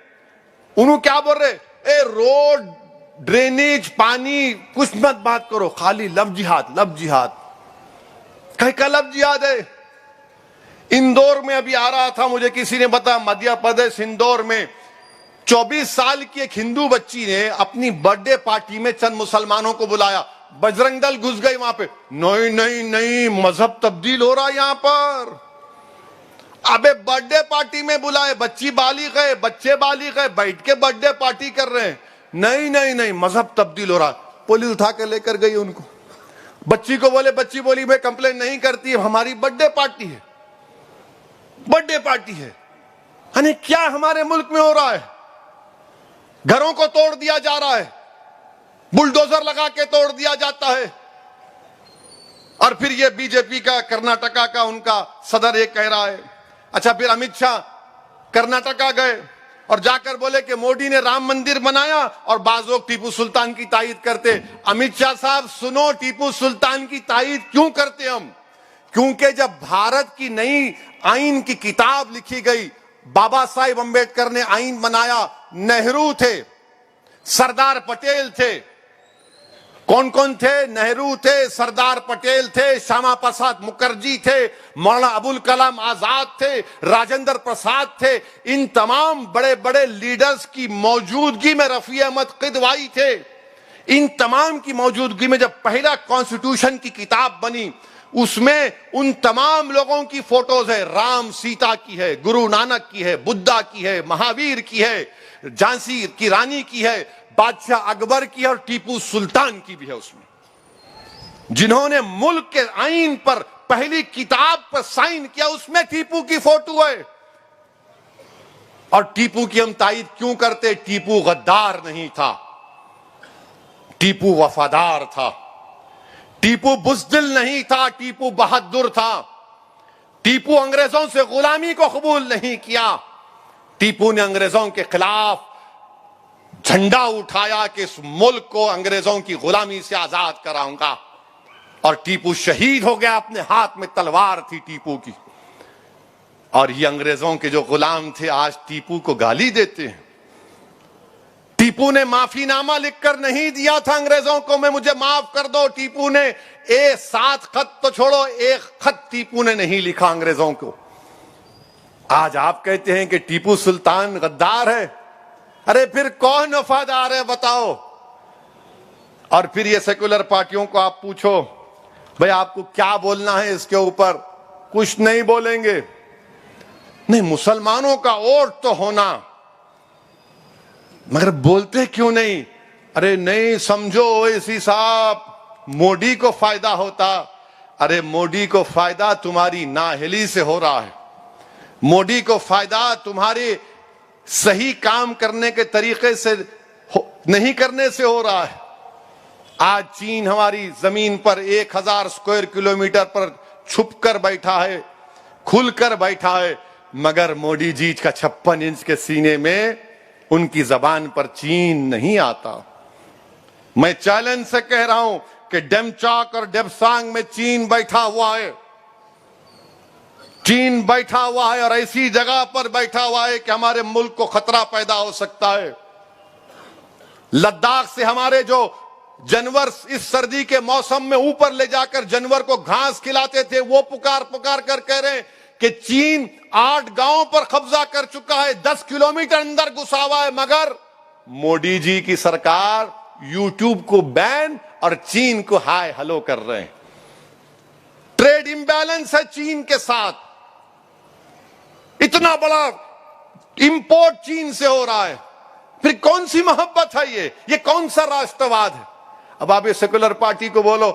उन्होंने क्या बोल रहे? ए रोड, ड्रेनेज, पानी कुछ मत बात करो, खाली लव जिहाद, लव जिहाद। कहीं का लव जिहाद है? इंदौर में अभी आ रहा था, मुझे किसी ने बताया, मध्य प्रदेश इंदौर में 24 साल की एक हिंदू बच्ची ने अपनी बर्थडे पार्टी में चंद मुसलमानों को बुलाया, बजरंग दल घुस गई वहां पे। नहीं नहीं नहीं, मजहब तब्दील हो रहा है यहां पर। अबे बर्थडे पार्टी में बुलाए, बच्ची बालिग है, बच्चे बालिग है, बैठ के बर्थडे पार्टी कर रहे हैं। नहीं नहीं नहीं, मजहब तब्दील हो रहा। पुलिस उठा के लेकर गई उनको। बच्ची को बोले, बच्ची बोली मैं कंप्लेन नहीं करती, हमारी बर्थडे पार्टी है, बर्थडे पार्टी है। यानी क्या हमारे मुल्क में हो रहा है? घरों को तोड़ दिया जा रहा है, बुलडोजर लगा के तोड़ दिया जाता है। और फिर ये बीजेपी का कर्नाटका का उनका सदर ये कह रहा है, अच्छा, फिर अमित शाह कर्नाटका गए और जाकर बोले कि मोदी ने राम मंदिर बनाया, और बाज लोग टीपू सुल्तान की तारीफ करते। अमित शाह साहब सुनो, टीपू सुल्तान की तारीफ क्यों करते हम? क्योंकि जब भारत की नई आईन की किताब लिखी गई, बाबा साहेब अंबेडकर ने आईन बनाया, नेहरू थे, सरदार पटेल थे। कौन कौन थे? नेहरू थे, सरदार पटेल थे, श्यामा प्रसाद मुखर्जी थे, मौलाना अबुल कलाम आजाद थे, राजेंद्र प्रसाद थे। इन तमाम बड़े बड़े लीडर्स की मौजूदगी में रफी अहमद किदवाई थे। इन तमाम की मौजूदगी में जब पहला कॉन्स्टिट्यूशन की किताब बनी, उसमें उन तमाम लोगों की फोटोज है। राम सीता की है, गुरु नानक की है, बुद्धा की है, महावीर की है, झांसी की रानी की है, बादशाह अकबर की है, और टीपू सुल्तान की भी है उसमें। जिन्होंने मुल्क के आईन पर पहली किताब पर साइन किया, उसमें टीपू की फोटो है। और टीपू की हम तारीफ क्यों करते? टीपू गद्दार नहीं था, टीपू वफादार था। टीपू बुज़दिल नहीं था, टीपू बहादुर था। टीपू अंग्रेजों से गुलामी को कबूल नहीं किया। टीपू ने अंग्रेजों के खिलाफ झंडा उठाया कि इस मुल्क को अंग्रेजों की गुलामी से आजाद कराऊंगा, और टीपू शहीद हो गया। अपने हाथ में तलवार थी टीपू की। और ये अंग्रेजों के जो गुलाम थे आज टीपू को गाली देते हैं। टीपू ने माफीनामा लिखकर नहीं दिया था अंग्रेजों को, मैं मुझे माफ कर दो। टीपू ने 7 खत तो छोड़ो, 1 खत टीपू ने नहीं लिखा अंग्रेजों को। आज आप कहते हैं कि टीपू सुल्तान गद्दार है। अरे फिर कौन वफादार है बताओ? और फिर ये सेकुलर पार्टियों को आप पूछो, भाई आपको क्या बोलना है इसके ऊपर? कुछ नहीं बोलेंगे। नहीं, मुसलमानों का वोट तो होना, मगर बोलते क्यों नहीं? अरे नहीं, समझो ओवैसी साहब, मोदी को फायदा होता। अरे मोदी को फायदा तुम्हारी नाअहली से हो रहा है। मोदी को फायदा तुम्हारे सही काम करने के तरीके से नहीं करने से हो रहा है। आज चीन हमारी जमीन पर 1000 स्क्वायर किलोमीटर पर छुप कर बैठा है, खुलकर बैठा है, मगर मोदी जी का 56 इंच के सीने में उनकी जबान पर चीन नहीं आता। मैं चैलेंज से कह रहा हूं कि डेमचाक और डेपसांग में चीन बैठा हुआ है। चीन बैठा हुआ है और ऐसी जगह पर बैठा हुआ है कि हमारे मुल्क को खतरा पैदा हो सकता है। लद्दाख से हमारे जो जानवर इस सर्दी के मौसम में ऊपर ले जाकर जानवर को घास खिलाते थे, वो पुकार पुकार कर कह रहे हैं कि चीन 8 गांवों पर कब्जा कर चुका है, 10 किलोमीटर अंदर घुसा हुआ है। मगर मोदी जी की सरकार यूट्यूब को बैन और चीन को हाय हेलो कर रहे हैं। ट्रेड इंबैलेंस है चीन के साथ। इतना बड़ा इंपोर्ट चीन से हो रहा है। फिर कौन सी मोहब्बत है ये कौन सा राष्ट्रवाद है? अब आप ये सेकुलर पार्टी को बोलो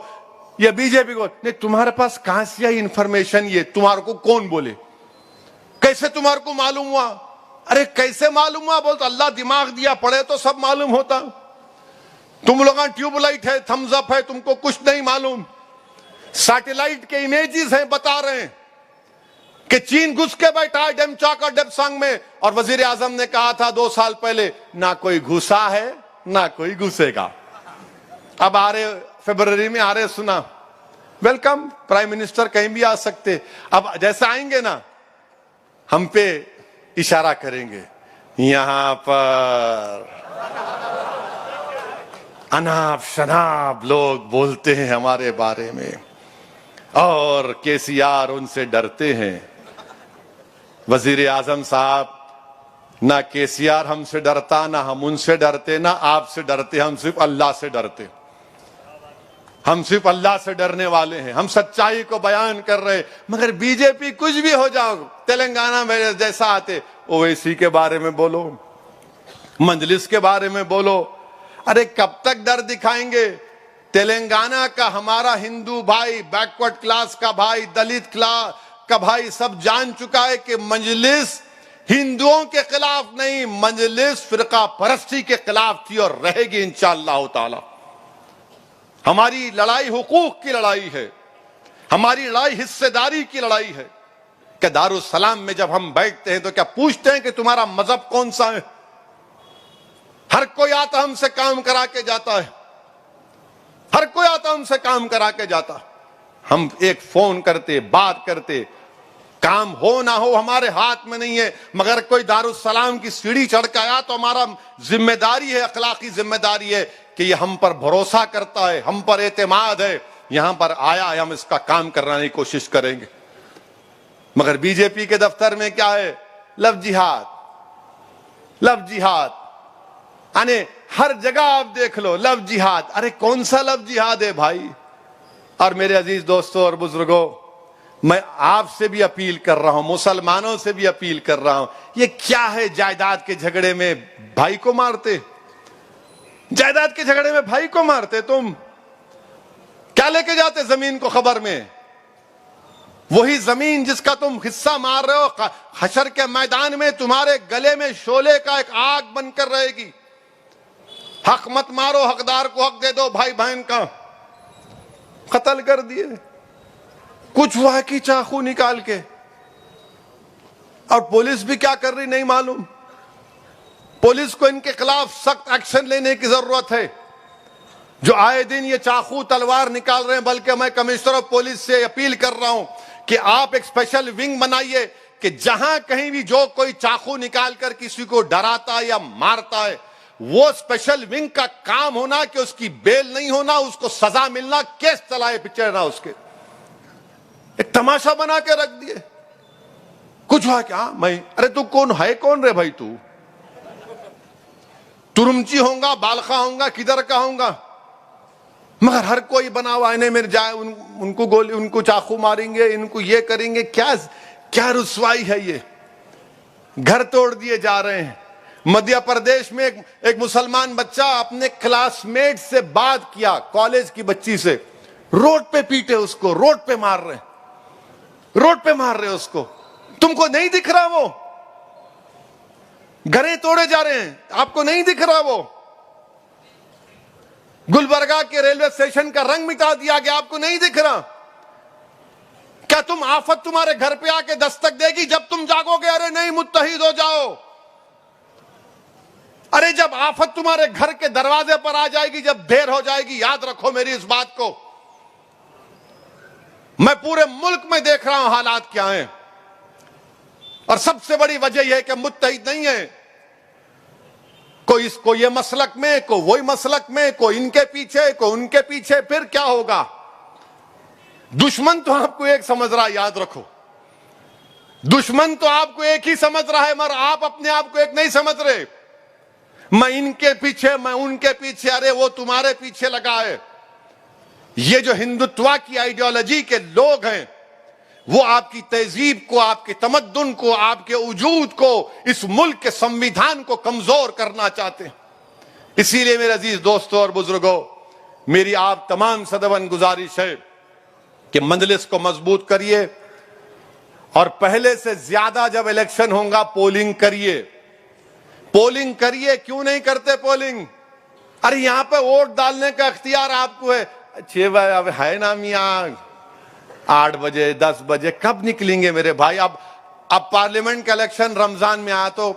या बीजेपी को, नहीं तुम्हारे पास कहां से आई इंफॉर्मेशन? ये तुम्हारे को कौन बोले? कैसे तुम्हारे को मालूम हुआ? अरे कैसे मालूम हुआ? बोलते अल्लाह दिमाग दिया, पढ़े तो सब मालूम होता। तुम लोग ट्यूबलाइट है, थम्स अप है, तुमको कुछ नहीं मालूम। सैटेलाइट के इमेजेस हैं, बता रहे हैं कि चीन घुस के बैठा है डेमचाक और डेपसांग में। और वजीर आजम ने कहा था 2 साल पहले, ना कोई घुसा है ना कोई घुसेगा। अब आ रहे फरवरी में आ रहे, सुना, वेलकम, प्राइम मिनिस्टर कहीं भी आ सकते। अब जैसे आएंगे ना, हम पे इशारा करेंगे, यहां पर अनाप शनाप लोग बोलते हैं हमारे बारे में, और केसीआर उनसे डरते हैं। वजीर आजम साहब, ना केसीआर हमसे डरता, ना हम उनसे डरते, ना आपसे डरते, हम सिर्फ अल्लाह से डरते। हम सिर्फ अल्लाह से डरने वाले हैं। हम सच्चाई को बयान कर रहे। मगर बीजेपी कुछ भी हो जाओ, तेलंगाना में जैसा आते ओवैसी के बारे में बोलो, मजलिस के बारे में बोलो। अरे कब तक डर दिखाएंगे? तेलंगाना का हमारा हिंदू भाई, बैकवर्ड क्लास का भाई, दलित क्लास का भाई सब जान चुका है कि मजलिस हिंदुओं के खिलाफ नहीं, मजलिस फिरका परस्ती के खिलाफ थी और रहेगी इंशाअल्लाह ताला। हमारी लड़ाई हुकूक की लड़ाई है, हमारी लड़ाई हिस्सेदारी की लड़ाई है। कि दारुस्सलाम में जब हम बैठते हैं तो क्या पूछते हैं कि तुम्हारा मजहब कौन सा है? हर कोई आता हमसे काम करा के जाता है, हर कोई आता हमसे काम करा के जाता। हम एक फोन करते, बात करते, काम हो ना हो हमारे हाथ में नहीं है, मगर कोई दारुस्सलाम की सीढ़ी चढ़ के आया तो हमारा जिम्मेदारी है, अखलाकी जिम्मेदारी है कि ये हम पर भरोसा करता है, हम पर एतमाद है, यहां पर आया है, हम इसका काम करने की कोशिश करेंगे। मगर बीजेपी के दफ्तर में क्या है? लव जिहाद, लव जिहाद, यानी हर जगह आप देख लो लव जिहाद। अरे कौन सा लव जिहाद है भाई? और मेरे अजीज दोस्तों और बुजुर्गों, मैं आपसे भी अपील कर रहा हूं, मुसलमानों से भी अपील कर रहा हूं, ये क्या है जायदाद के झगड़े में भाई को मारते? जायदाद के झगड़े में भाई को मारते? तुम क्या लेके जाते जमीन को खबर में? वही जमीन जिसका तुम हिस्सा मार रहे हो, हशर के मैदान में तुम्हारे गले में शोले का एक आग बनकर रहेगी। हक मत मारो, हकदार को हक दे दो। भाई बहन का कत्ल कर दिए, कुछ हुआ कि चाकू निकाल के, और पुलिस भी क्या कर रही नहीं मालूम। पुलिस को इनके खिलाफ सख्त एक्शन लेने की जरूरत है, जो आए दिन ये चाकू तलवार निकाल रहे हैं। बल्कि मैं कमिश्नर ऑफ पुलिस से अपील कर रहा हूं कि आप एक स्पेशल विंग बनाइए कि जहां कहीं भी जो कोई चाकू निकाल कर किसी को डराता है या मारता है, वो स्पेशल विंग का काम होना कि उसकी बेल नहीं होना, उसको सजा मिलना, केस चलाए पिछड़ना उसके। एक तमाशा बना के रख दिए। कुछ हुआ क्या? मैं, अरे तू कौन है? कौन रे भाई? तू तुरुमची होगा, बालखा होगा, किधर का होगा? मगर हर कोई बना हुआ है, नहीं मेरे जाए उनको गोली, उनको चाकू मारेंगे, इनको ये करेंगे। क्या क्या रुसवाई है ये? घर तोड़ दिए जा रहे हैं। मध्य प्रदेश में एक मुसलमान बच्चा अपने क्लासमेट से बात किया, कॉलेज की बच्ची से, रोड पे पीटे उसको, रोड पे मार रहे, रोड पे मार रहे उसको। तुमको नहीं दिख रहा? वो घरें तोड़े जा रहे हैं, आपको नहीं दिख रहा? वो गुलबर्गा के रेलवे स्टेशन का रंग मिटा दिया गया, आपको नहीं दिख रहा? क्या तुम आफत तुम्हारे घर पे आके दस्तक देगी जब तुम जागोगे? अरे नहीं, मुत्तहिद हो जाओ। अरे जब आफत तुम्हारे घर के दरवाजे पर आ जाएगी, जब देर हो जाएगी, याद रखो मेरी इस बात को। मैं पूरे मुल्क में देख रहा हूं हालात क्या हैं, और सबसे बड़ी वजह यह है कि मुत्तहिद नहीं है। कोई इसको ये मसलक में, कोई वही मसलक में, कोई इनके पीछे, कोई उनके पीछे। फिर क्या होगा? दुश्मन तो आपको एक समझ रहा है, याद रखो। दुश्मन तो आपको एक ही समझ रहा है, मगर आप अपने आप को एक नहीं समझ रहे। मैं इनके पीछे, मैं उनके पीछे, अरे वो तुम्हारे पीछे लगा है। ये जो हिंदुत्व की आइडियोलॉजी के लोग हैं, वो आपकी तहजीब को, आपके तमद्दुन को, आपके वजूद को, इस मुल्क के संविधान को कमजोर करना चाहते हैं। इसीलिए मेरे अजीज दोस्तों और बुजुर्गों, मेरी आप तमाम सदवन गुजारिश है कि मजलिस को मजबूत करिए, और पहले से ज्यादा जब इलेक्शन होगा पोलिंग करिए। पोलिंग करिए। क्यों नहीं करते पोलिंग? अरे यहां पे वोट डालने का अख्तियार आपको है। 6 बजे अब है ना मियां, 8 बजे 10 बजे कब निकलेंगे मेरे भाई? अब पार्लियामेंट का इलेक्शन रमजान में आया तो,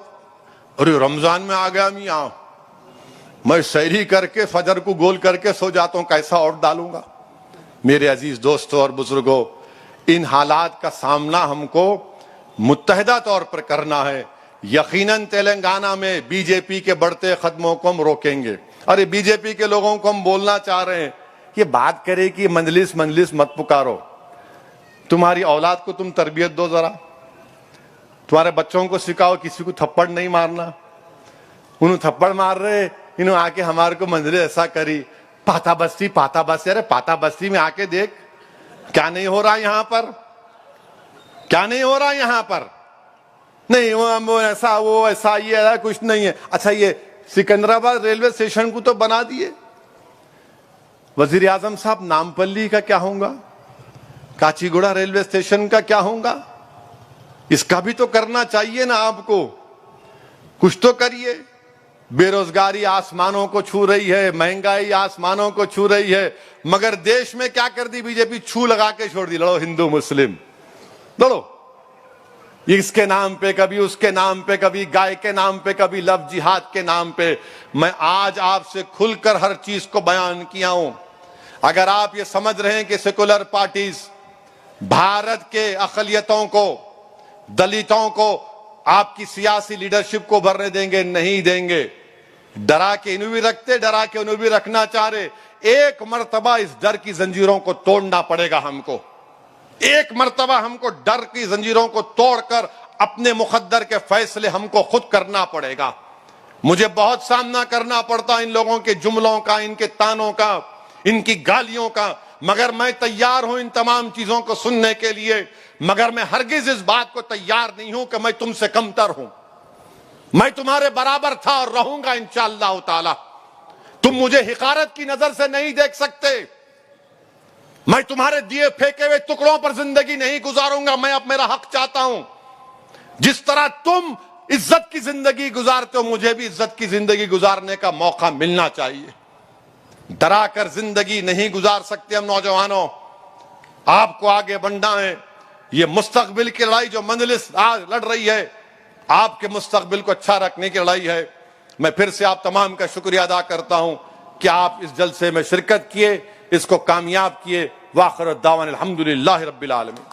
अरे रमजान में आ गया मियां, मैं सहरी करके फजर को गोल करके सो जाता हूं, कैसा वोट डालूंगा? मेरे अजीज दोस्तों और बुजुर्गों, इन हालात का सामना हमको मुत्तहिदा तौर पर करना है। यकीनन तेलंगाना में बीजेपी के बढ़ते कदमों को हम रोकेंगे। अरे बीजेपी के लोगों को हम बोलना चाह रहे हैं, ये बात करे कि मंजलिस मंजलिस मत पुकारो। तुम्हारी औलाद को तुम तरबियत दो जरा, तुम्हारे बच्चों को सिखाओ किसी को थप्पड़ नहीं मारना। उन्होंने थप्पड़ मार रहे, इन्होंने आके हमारे को मंजलिस ऐसा करी, पाता बस्ती पाता बस्ती। अरे पाता बस्ती में आके देख क्या नहीं हो रहा यहां पर, क्या नहीं हो रहा यहां पर। नहीं वो ऐसा, वो ऐसा, ये ऐसा कुछ नहीं है। अच्छा ये सिकंदराबाद रेलवे स्टेशन को तो बना दिए, वजीर आजम साहब नामपल्ली का क्या होगा? काचीगुड़ा रेलवे स्टेशन का क्या होगा? इसका भी तो करना चाहिए ना आपको, कुछ तो करिए। बेरोजगारी आसमानों को छू रही है, महंगाई आसमानों को छू रही है, मगर देश में क्या कर दी बीजेपी? छू लगा के छोड़ दी। लड़ो हिंदू मुस्लिम, लड़ो। इसके नाम पे, कभी उसके नाम पे, कभी गाय के नाम पे, कभी लव जिहाद के नाम पे। मैं आज आपसे खुलकर हर चीज को बयान किया हूं। अगर आप ये समझ रहे हैं कि सेकुलर पार्टीज भारत के अकलियतों को, दलितों को, आपकी सियासी लीडरशिप को भरने देंगे, नहीं देंगे। डरा के इन्हें भी रखते, डरा के उन्हें भी रखना चाह रहे। एक मर्तबा इस डर की जंजीरों को तोड़ना पड़ेगा हमको। एक मर्तबा हमको डर की जंजीरों को तोड़कर अपने मुकद्दर के फैसले हमको खुद करना पड़ेगा। मुझे बहुत सामना करना पड़ता इन लोगों के जुमलों का, इनके तानों का, इनकी गालियों का, मगर मैं तैयार हूं इन तमाम चीजों को सुनने के लिए। मगर मैं हरगिज इस बात को तैयार नहीं हूं कि मैं तुमसे कमतर हूं। मैं तुम्हारे बराबर था और रहूंगा इंशाअल्लाह ताला। तुम मुझे हिकारत की नजर से नहीं देख सकते। मैं तुम्हारे दिए फेंके हुए टुकड़ों पर जिंदगी नहीं गुजारूंगा। मैं अब मेरा हक चाहता हूं। जिस तरह तुम इज्जत की जिंदगी गुजारते हो, मुझे भी इज्जत की जिंदगी गुजारने का मौका मिलना चाहिए। डरा कर जिंदगी नहीं गुजार सकते हम नौजवानों। आपको आगे बढ़ना है। ये मुस्तकबिल की लड़ाई जो मजलिस आज लड़ रही है, आपके मुस्तकबिल को अच्छा रखने की लड़ाई है। मैं फिर से आप तमाम का शुक्रिया अदा करता हूं कि आप इस जलसे में शिरकत किए, इसको कामयाब किए। वाखिर दावान अल्हम्दुलिल्लाहि रब्बिल आलमीन।